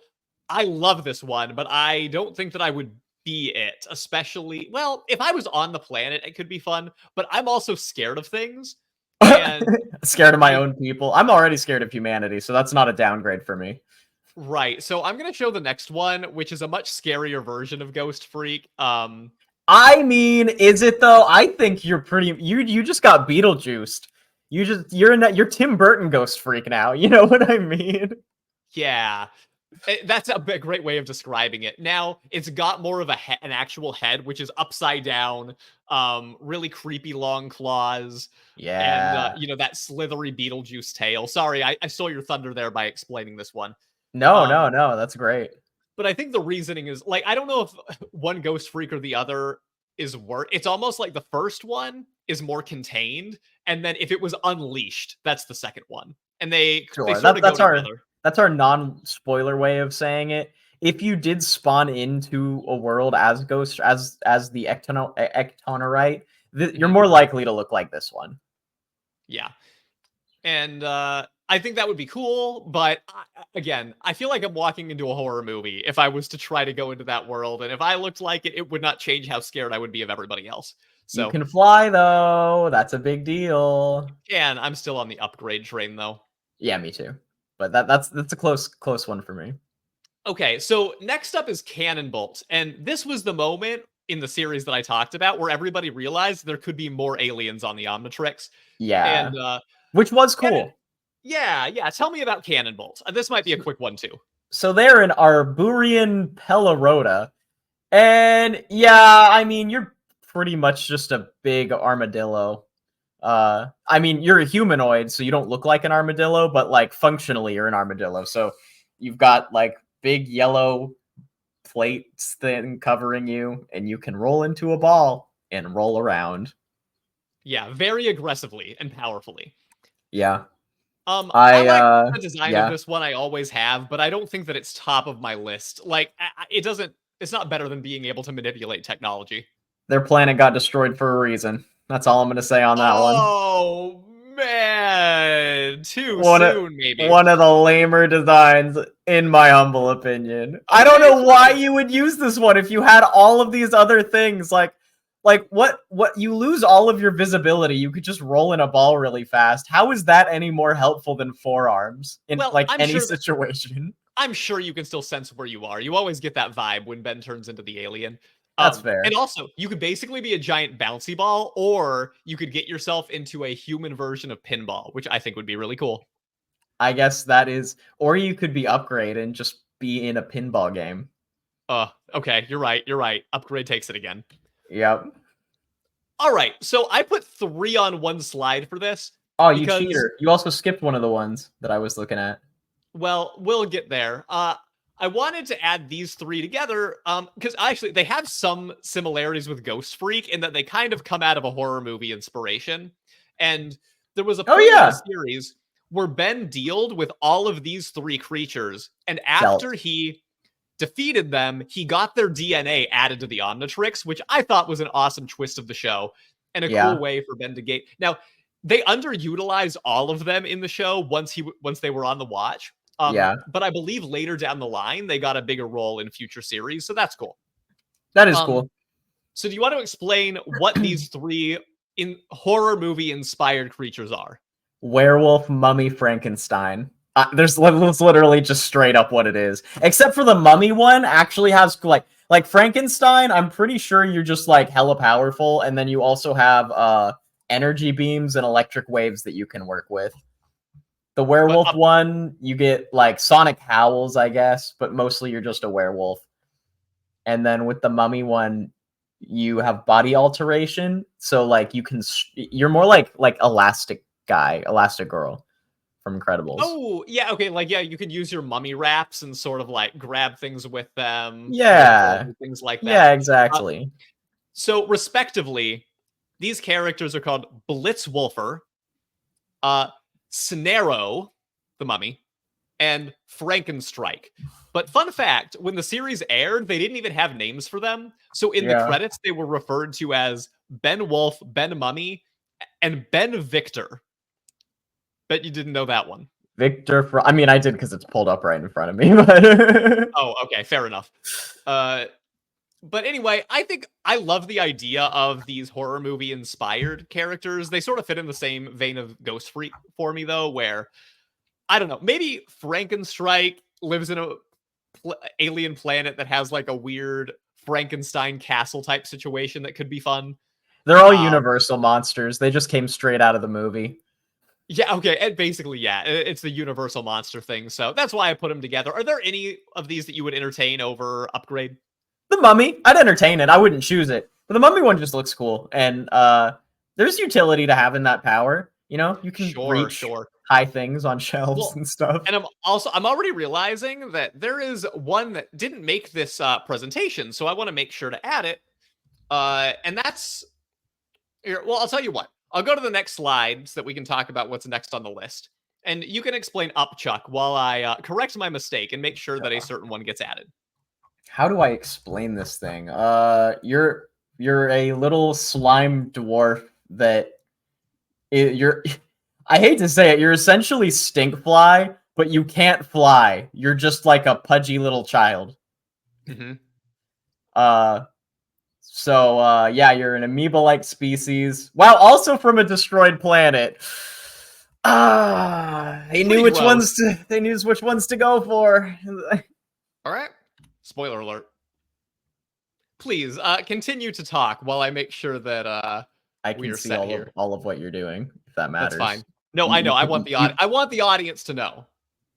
I love this one, but I don't think that I would be it, especially, well, if I was on the planet, it could be fun, but I'm also scared of things. And scared of my own people. I'm already scared of humanity, so that's not a downgrade for me. Right, so I'm going to show the next one, which is a much scarier version of Ghost Freak. I mean, is it though? I think you're pretty. You just got Beetlejuiced. You're Tim Burton Ghost Freak now. You know what I mean? Yeah, that's a great way of describing it. Now it's got more of an actual head, which is upside down, really creepy long claws. Yeah, and that slithery Beetlejuice tail. Sorry, I stole your thunder there by explaining this one. No, that's great. But I think the reasoning is, like, I don't know if one Ghost Freak or the other is worse. It's almost like the first one is more contained, and then if it was unleashed, that's the second one. And they sort of go together. That's our non-spoiler way of saying it. If you did spawn into a world as Ghost, as the Ectonurite, you're more likely to look like this one. Yeah. And I think that would be cool, but again, I feel like I'm walking into a horror movie if I was to try to go into that world, and if I looked like it, it would not change how scared I would be of everybody else. So you can fly, though. That's a big deal. And I'm still on the upgrade train, though. Yeah, me too. But that's a close one for me. Okay, so next up is Cannonbolt, and this was the moment in the series that I talked about where everybody realized there could be more aliens on the Omnitrix. Yeah, and which was cool. Yeah. Tell me about Cannonbolt. This might be a quick one too. So they're an Arburian Pelorota, and yeah, I mean, you're pretty much just a big armadillo. I mean, you're a humanoid, so you don't look like an armadillo, but like functionally, you're an armadillo. So you've got like big yellow plates thing covering you, and you can roll into a ball and roll around. Yeah, very aggressively and powerfully. Yeah. I like the design of Yeah. this one. I always have, but I don't think that it's top of my list. Like, it doesn't. It's not better than being able to manipulate technology. Their planet got destroyed for a reason. That's all I'm going to say on that one. Oh man, too One of, soon, maybe. one of the lamer designs, in my humble opinion. I don't Okay, know why fine. you would use this one if you had all of these other things. Like what you lose all of your visibility. You could just roll in a ball really fast. How is that any more helpful than forearms in Well, like any situation? I'm sure you can still sense where you are. You always get that vibe when Ben turns into the alien. That's fair. And also, you could basically be a giant bouncy ball, or you could get yourself into a human version of pinball, which I think would be really cool. I guess that is, or you could be Upgrade and just be in a pinball game. Okay, you're right. You're right. Upgrade takes it again. Yep. All right, so I put 3 on one slide for this. Oh, you because, cheater. You also skipped one of the ones that I was looking at. well, we'll get there. I wanted to add these 3 together because actually they have some similarities with Ghost Freak in that they kind of come out of a horror movie inspiration. And there was a point in the series where Ben dealt with all of these 3 creatures, and after he defeated them, he got their DNA added to the Omnitrix, which I thought was an awesome twist of the show and a cool way for Ben to get. Now, they underutilized all of them in the show once they were on the watch. But I believe later down the line, they got a bigger role in future series, so that's cool. That is cool. So do you want to explain what these 3 in horror movie inspired creatures are? Werewolf, mummy, Frankenstein. There's literally just straight up what it is. Except for the mummy one actually has like Frankenstein, I'm pretty sure you're just like hella powerful, and then you also have energy beams and electric waves that you can work with. The werewolf one, you get like sonic howls, I guess, but mostly you're just a werewolf. And then with the mummy one, you have body alteration, so like you're more like Elastic Girl from Incredibles. Oh, yeah, okay, like you could use your mummy wraps and sort of like grab things with them. Yeah. Things like that. Yeah, exactly. So respectively, these characters are called Blitzwolfer, Snarrow, the mummy, and Frankenstrike. But fun fact, when the series aired, they didn't even have names for them. So in the credits, they were referred to as Ben Wolf, Ben Mummy, and Ben Victor. Bet you didn't know that one. Victor, I mean, I did because it's pulled up right in front of me. But oh, okay, fair enough. But anyway, I think I love the idea of these horror movie inspired characters. They sort of fit in the same vein of Ghost Freak for me, though, where, I don't know, maybe Frankenstrike lives in a alien planet that has like a weird Frankenstein castle type situation that could be fun. They're all universal monsters. They just came straight out of the movie. Yeah, okay, and basically, yeah, it's the universal monster thing, so that's why I put them together. Are there any of these that you would entertain over Upgrade? The Mummy, I'd entertain it. I wouldn't choose it. But the Mummy one just looks cool. And there's utility to having that power. You know, you can reach high things on shelves and stuff. And I'm already realizing that there is one that didn't make this presentation, so I want to make sure to add it. And that's here. Well, I'll tell you what. I'll go to the next slide so that we can talk about what's next on the list. And you can explain Upchuck while I correct my mistake and make sure that a certain one gets added. How do I explain this thing? You're a little slime dwarf that you're. I hate to say it, you're essentially Stinkfly, but you can't fly. You're just like a pudgy little child. Mm-hmm. So yeah, you're an amoeba-like species. Wow, also from a destroyed planet. They knew which ones to go for. All right. Spoiler alert. Please continue to talk while I make sure that I can see all of what you're doing. If that matters. That's fine. No, I know. I want the audience to know.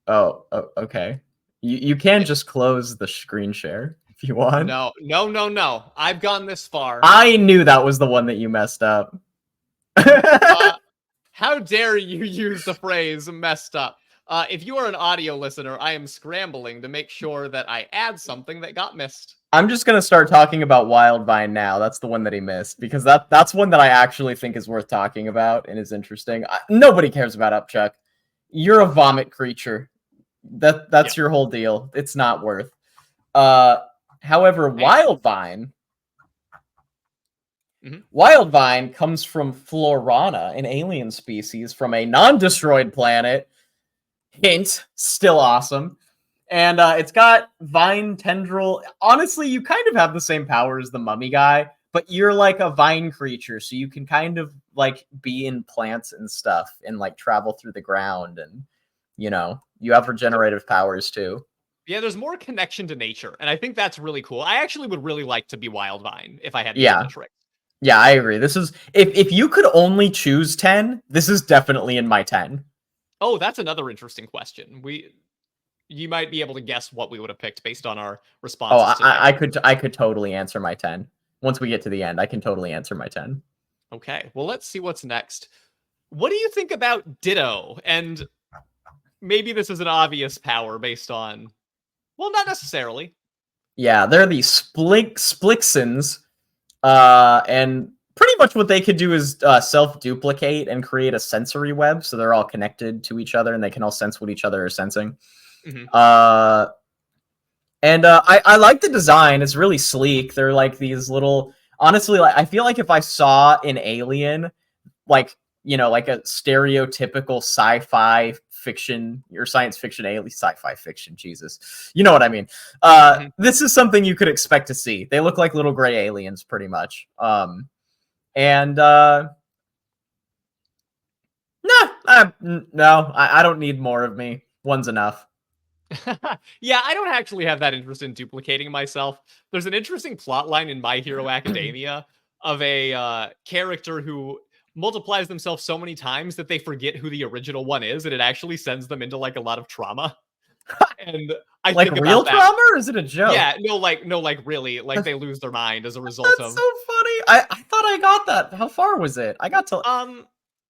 Oh, okay. You can just close the screen share if you want. No. I've gone this far. I knew that was the one that you messed up. How dare you use the phrase messed up? If you are an audio listener, I am scrambling to make sure that I add something that got missed. I'm just gonna start talking about Wildvine now. That's the one that he missed because that's one that I actually think is worth talking about and is interesting. Nobody cares about Upchuck. You're a vomit creature. That's your whole deal. It's not worth. However, Wildvine. Wildvine comes from Florana, an alien species from a non-destroyed planet. Hint, still awesome. And it's got vine tendril. Honestly, you kind of have the same power as the mummy guy, but you're like a vine creature, so you can kind of like be in plants and stuff and like travel through the ground, and you know, you have regenerative powers too. Yeah, there's more connection to nature, and I think that's really cool. I actually would really like to be Wildvine if I had the Omnitrix. Yeah, I agree. This is if you could only choose 10, this is definitely in my 10. Oh, that's another interesting question. You might be able to guess what we would have picked based on our responses. Oh, I could totally answer my 10. Once we get to the end, I can totally answer my 10. Okay, well, let's see what's next. What do you think about Ditto? And maybe this is an obvious power based on, well, not necessarily. Yeah, they're the Splixins, and pretty much what they could do is self-duplicate and create a sensory web, so they're all connected to each other and they can all sense what each other are sensing. I like the design. It's really sleek. They're like these little. Honestly, like I feel like if I saw an alien, like like a stereotypical sci-fi fiction or science fiction alien, sci-fi fiction. Jesus, you know what I mean. This is something you could expect to see. They look like little gray aliens, pretty much. No, I don't need more of me. One's enough. Yeah, I don't actually have that interest in duplicating myself. There's an interesting plot line in My Hero Academia of a character who multiplies themselves so many times that they forget who the original one is, and it actually sends them into like a lot of trauma. And I like think real about trauma, or is it a joke? Yeah, no, like really, like they lose their mind as a result That's of. so funny. I thought I got that. How far was it? I got to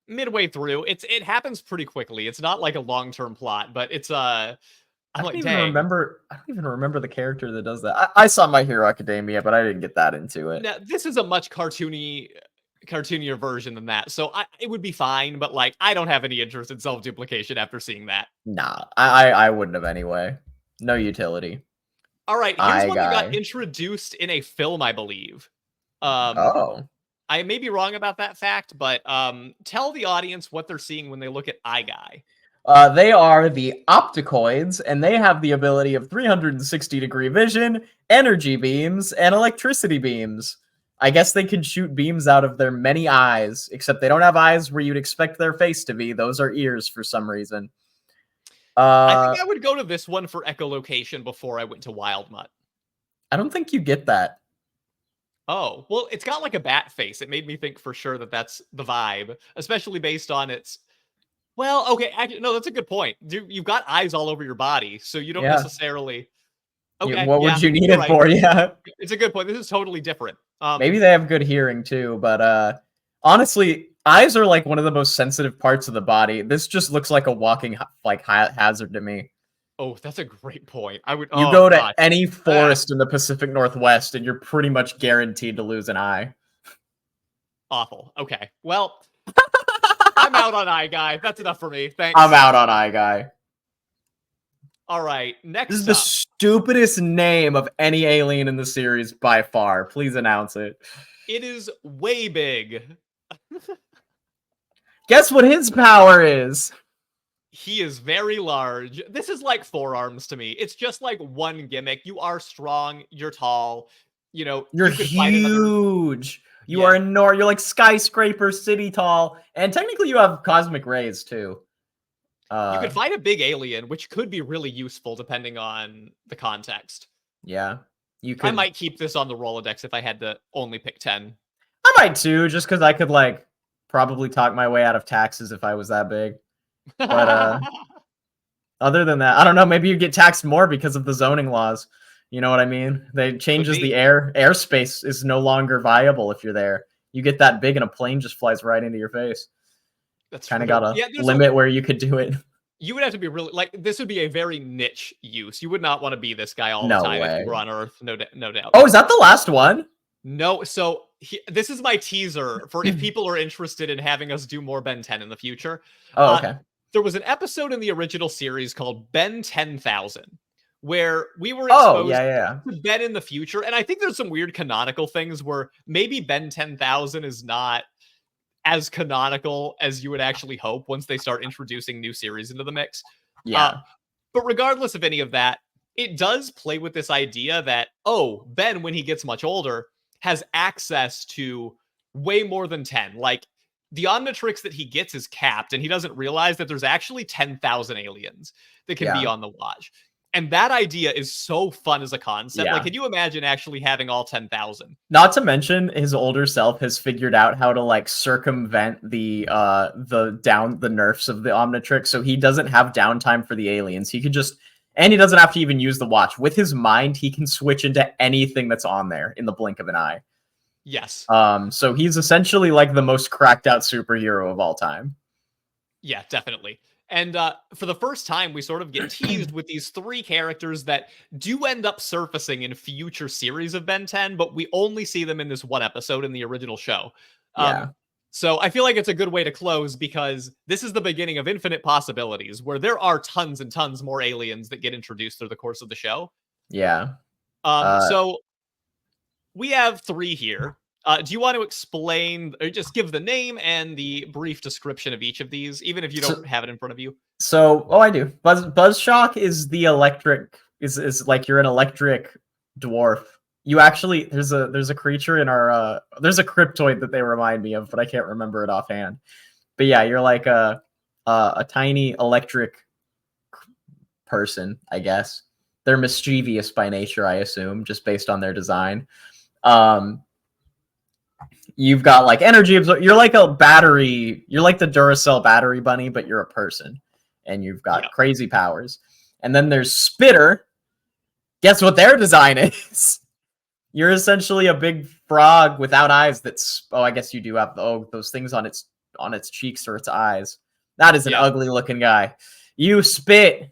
midway through. It happens pretty quickly. It's not like a long-term plot, but it's I don't even remember the character that does that. I saw My Hero Academia, but I didn't get that into it. Now, this is a much cartoonier version than that, so it would be fine. But like, I don't have any interest in self-duplication after seeing that. Nah, I wouldn't have anyway. No utility. All right, here's one that got introduced in a film, I believe. I may be wrong about that fact, but tell the audience what they're seeing when they look at Eye Guy. They are the Opticoids, and they have the ability of 360-degree vision, energy beams, and electricity beams. I guess they can shoot beams out of their many eyes, except they don't have eyes where you'd expect their face to be. Those are ears for some reason. I think I would go to this one for echolocation before I went to Wild Mutt. I don't think you get that. Oh, well, it's got like a bat face. It made me think for sure that that's the vibe, especially based on its... Well, okay, actually, no, that's a good point. You've got eyes all over your body, so you don't necessarily... Okay, what would you need it for? Yeah. It's a good point. This is totally different. Maybe they have good hearing too, but honestly, eyes are like one of the most sensitive parts of the body. This just looks like a walking like hazard to me. Oh, that's a great point. I would. You go to any forest in the Pacific Northwest, and you're pretty much guaranteed to lose an eye. Awful. Okay. Well, I'm out on Eye Guy. That's enough for me. Thanks. I'm out on Eye Guy. All right. Next. This is the stupidest name of any alien in the series by far. Please announce it. It is way big. Guess what his power is? He is very large. This is like forearms to me. It's just like one gimmick. You are strong. You're tall. You know, you're huge. You are you're like skyscraper city tall. And technically you have cosmic rays too. You could find a big alien, which could be really useful depending on the context. Yeah. You could. I might keep this on the Rolodex if I had to only pick 10. I might too, just because I could like probably talk my way out of taxes if I was that big. But other than that, I don't know. Maybe you get taxed more because of the zoning laws. You know what I mean? They changes the airspace is no longer viable if you're there. You get that big and a plane just flies right into your face. That's Kind of true. got a Yeah, limit where you could do it. You would have to be really like this would be a very niche use. You would not want to be this guy all the No time if you were way. on Earth. No doubt. Oh, is that the last one? No, so this is my teaser for if people are interested in having us do more Ben 10 in the future. Oh, okay. There was an episode in the original series called Ben 10,000 where we were Oh, exposed yeah. to Ben in the future. And I think there's some weird canonical things where maybe Ben 10,000 is not as canonical as you would actually hope once they start introducing new series into the mix. Yeah. But regardless of any of that, it does play with this idea that, oh, Ben, when he gets much older, has access to way more than 10. Like, the Omnitrix that he gets is capped, and he doesn't realize that there's actually 10,000 aliens that can be on the watch. And that idea is so fun as a concept. Yeah. Like, can you imagine actually having all 10,000? Not to mention his older self has figured out how to like circumvent the nerfs of the Omnitrix, so he doesn't have downtime for the aliens. He could just, and he doesn't have to even use the watch. With his mind, he can switch into anything that's on there in the blink of an eye. Yes. So he's essentially like the most cracked out superhero of all time. Yeah, definitely. And for the first time, we sort of get teased with these three characters that do end up surfacing in future series of Ben 10, but we only see them in this one episode in the original show. So I feel like it's a good way to close because this is the beginning of infinite possibilities where there are tons and tons more aliens that get introduced through the course of the show. Yeah. So we have three here. Do you want to explain or just give the name and the brief description of each of these, even if you don't have it in front of you? So, I do. Buzzshock is the electric, is like you're an electric dwarf. You actually, there's a creature in our, there's a cryptoid that they remind me of, but I can't remember it offhand. But yeah, you're like a tiny electric person, I guess. They're mischievous by nature, I assume, just based on their design. You've got like energy absorb. You're like a battery. You're like the Duracell battery bunny, but you're a person, and you've got crazy powers. And then there's Spitter. Guess what their design is? You're essentially a big frog without eyes. That's I guess you do have those things on its cheeks or its eyes. That is an ugly looking guy. You spit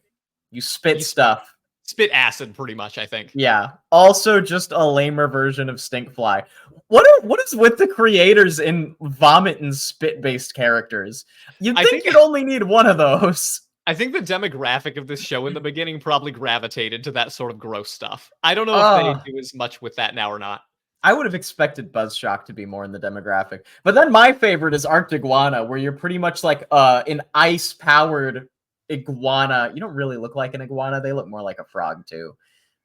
stuff. Spit acid, pretty much, I think. Yeah. Also, just a lamer version of Stinkfly. What is with the creators in vomit and spit-based characters? You'd think you'd only need one of those. I think the demographic of this show in the beginning probably gravitated to that sort of gross stuff. I don't know if they do as much with that now or not. I would have expected Buzzshock to be more in the demographic. But then my favorite is Arctiguana, where you're pretty much like an ice-powered iguana. You don't really look like an iguana. They look more like a frog too.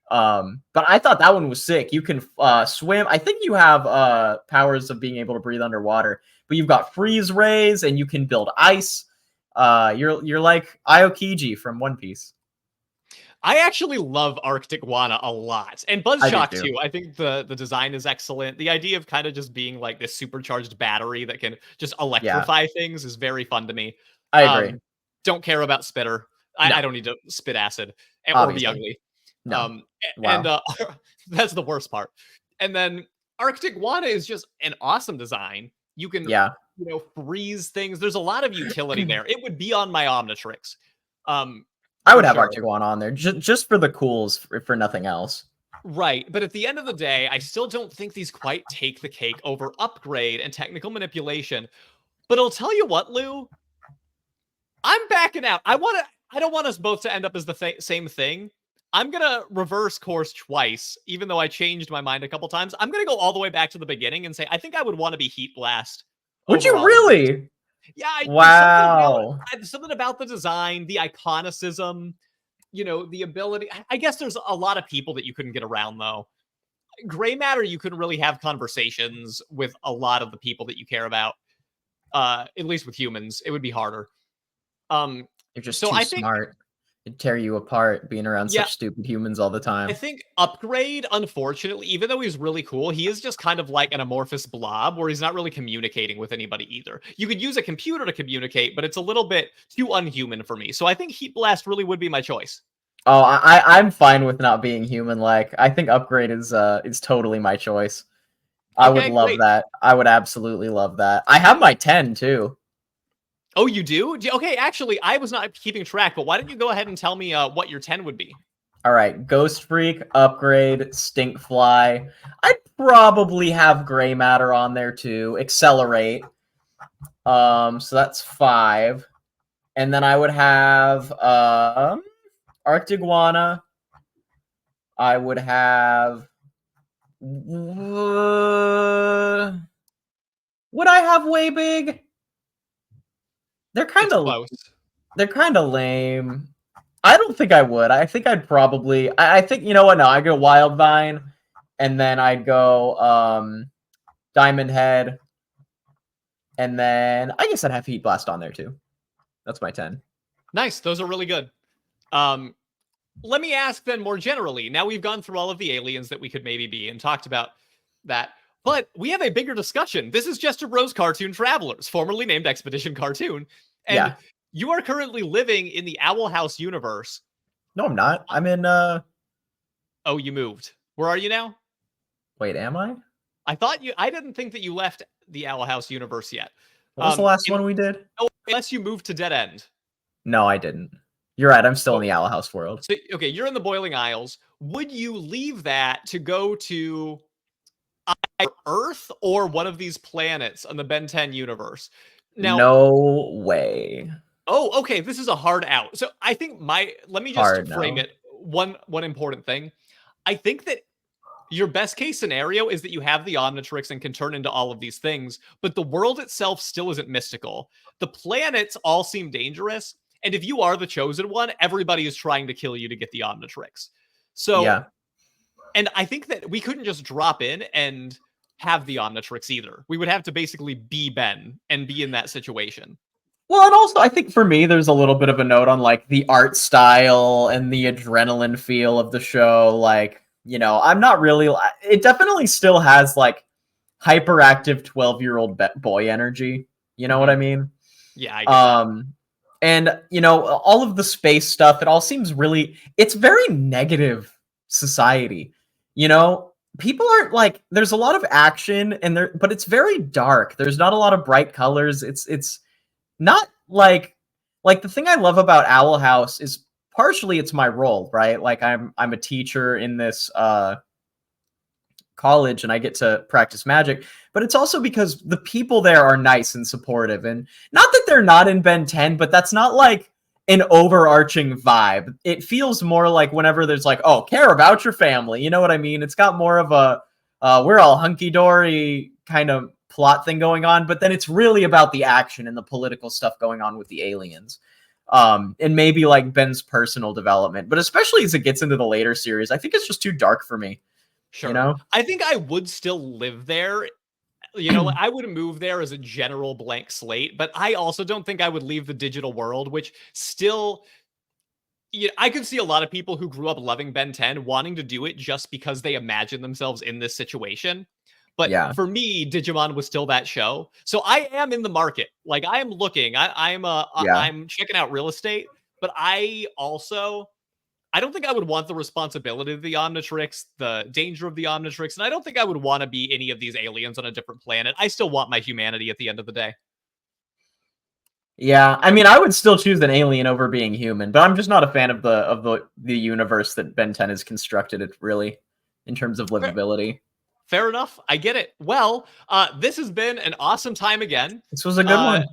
But I thought that one was sick. You can swim. I think you have powers of being able to breathe underwater, but you've got freeze rays and you can build ice. You're like Aokiji from One Piece. I actually love Arctiguana a lot, and Buzzshock too. I think the design is excellent. The idea of kind of just being like this supercharged battery that can just electrify things is very fun to me. I agree. Don't care about Spitter. I don't need to spit acid or be ugly. No. And that's the worst part. And then Arctiguana is just an awesome design. You can freeze things. There's a lot of utility there. It would be on my Omnitrix. I would have Arctiguana on there just for the cools, for nothing else. Right, but at the end of the day, I still don't think these quite take the cake over Upgrade and technical manipulation. But I'll tell you what, Lou, I'm backing out. I don't want us both to end up as the same thing. I'm going to reverse course twice, even though I changed my mind a couple times. I'm going to go all the way back to the beginning and say, I think I would want to be Heat Blast. Would you really? Yeah. Wow. Something about the design, the iconicism, the ability. I guess there's a lot of people that you couldn't get around, though. Gray Matter, you couldn't really have conversations with a lot of the people that you care about. At least with humans, it would be harder. You're just too smart. It'd tear you apart being around such stupid humans all the time. I think Upgrade, unfortunately, even though he's really cool, he is just kind of like an amorphous blob where he's not really communicating with anybody either. You could use a computer to communicate, but it's a little bit too unhuman for me. So I think Heat Blast really would be my choice. Oh, I'm fine with not being human-like. I think Upgrade is totally my choice. I would Okay, love great. that. I would absolutely love that. I have my 10 too. Oh, you do? Okay, actually, I was not keeping track, but why don't you go ahead and tell me what your 10 would be? All right, Ghost Freak, Upgrade, Stinkfly. I'd probably have Gray Matter on there too. Accelerate. So that's 5. And then I would have Arctiguana. I would have would I have Way Big? They're kind It's of close. they're kind of lame. I don't think I would. I think I'd probably. I think you know what? No, I go Wildvine, and then I'd go Diamond Head, and then I guess I'd have Heat Blast on there too. That's my 10. Nice. Those are really good. Let me ask then more generally. Now we've gone through all of the aliens that we could maybe be and talked about that, but we have a bigger discussion. This is Jester Bros Cartoon Travelers, formerly named Expedition Cartoon, and Yeah. you are currently living in the Owl House universe. No, I'm not. I'm in. Oh, you moved. Where are you now? Wait, am I? I didn't think that you left the Owl House universe yet. What was the last one we did? Unless you moved to Dead End. No, I didn't. You're right. I'm still in Oh, the Owl House world. so, okay, you're in the Boiling Isles. Would you leave that to go to either Earth or one of these planets on the Ben 10 universe? Now, No way. oh, okay, this is a hard out. So I think let me just Hard frame no. it. One important thing. I think that your best case scenario is that you have the Omnitrix and can turn into all of these things, but the world itself still isn't mystical. The planets all seem dangerous, and if you are the chosen one, everybody is trying to kill you to get the Omnitrix. So, Yeah. and I think that we couldn't just drop in and have the Omnitrix either. We would have to basically be Ben and be in that situation. Well, and also I think for me, there's a little bit of a note on like the art style and the adrenaline feel of the show. Like, you know, I'm not really. It definitely still has like hyperactive 12-year-old boy energy. You know what I mean? Yeah, I get that. And you know, all of the space stuff. It all seems really. It's very negative society. You know, people aren't like. There's a lot of action and there, but it's very dark. There's not a lot of bright colors. It's not like the thing I love about Owl House is partially it's my role, right? Like I'm a teacher in this college and I get to practice magic, but it's also because the people there are nice and supportive. And not that they're not in Ben 10, but that's not like an overarching vibe. It feels more like whenever there's like, oh, care about your family. You know what I mean? It's got more of a we're all hunky-dory kind of plot thing going on, but then it's really about the action and the political stuff going on with the aliens. And maybe like Ben's personal development, but especially as it gets into the later series, I think it's just too dark for me. Sure. You know? I think I would still live there. You know, I would move there as a general blank slate, but I also don't think I would leave the digital world, which still, you know, I could see a lot of people who grew up loving Ben 10 wanting to do it just because they imagine themselves in this situation. But Yeah. for me, Digimon was still that show. So I am in the market. Like I am looking. I'm checking out real estate, but I don't think I would want the responsibility of the Omnitrix, the danger of the Omnitrix, and I don't think I would want to be any of these aliens on a different planet. I still want my humanity at the end of the day. Yeah, I mean, I would still choose an alien over being human, but I'm just not a fan of the universe that Ben 10 has constructed. It really, in terms of livability. Fair enough. I get it. Well, this has been an awesome time again. This was a good one.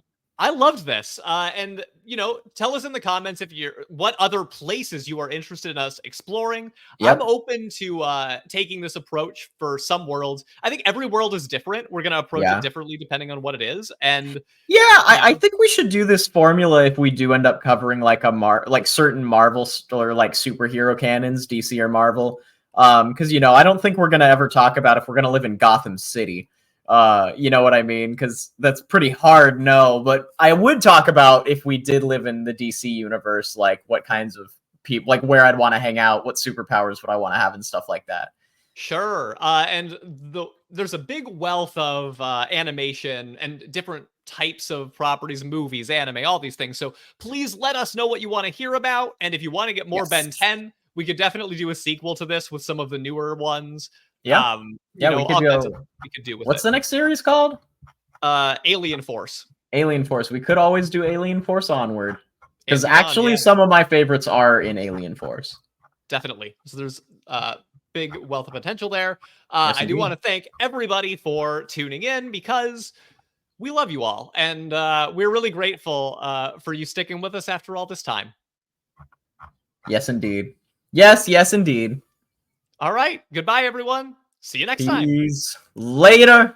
I loved this. And, you know, tell us in the comments what other places you are interested in us exploring. Yep. I'm open to taking this approach for some worlds. I think every world is different. We're going to approach it differently depending on what it is. And yeah, I think we should do this formula if we do end up covering like like certain Marvel or like superhero canons, DC or Marvel. Because you know, I don't think we're gonna ever talk about if we're gonna live in Gotham City. You know what I mean? Because that's pretty hard, no. But I would talk about if we did live in the DC universe, like what kinds of people, like where I'd want to hang out, what superpowers would I want to have, and stuff like that. Sure. There's a big wealth of animation and different types of properties, movies, anime, all these things. So please let us know what you want to hear about. And if you want to get more Ben 10, we could definitely do a sequel to this with some of the newer ones. Yeah. You know, we could augmented go. we could do with What's it. the next series called? Alien Force. Alien Force. We could always do Alien Force Onward. Because And beyond, actually, yeah, some of my favorites are in Alien Force. definitely. So there's big wealth of potential there. Yes, I do indeed. want to thank everybody for tuning in because we love you all, and we're really grateful for you sticking with us after all this time. Yes, indeed. Yes, indeed. All right. Goodbye, everyone. See you next time. Peace. Later.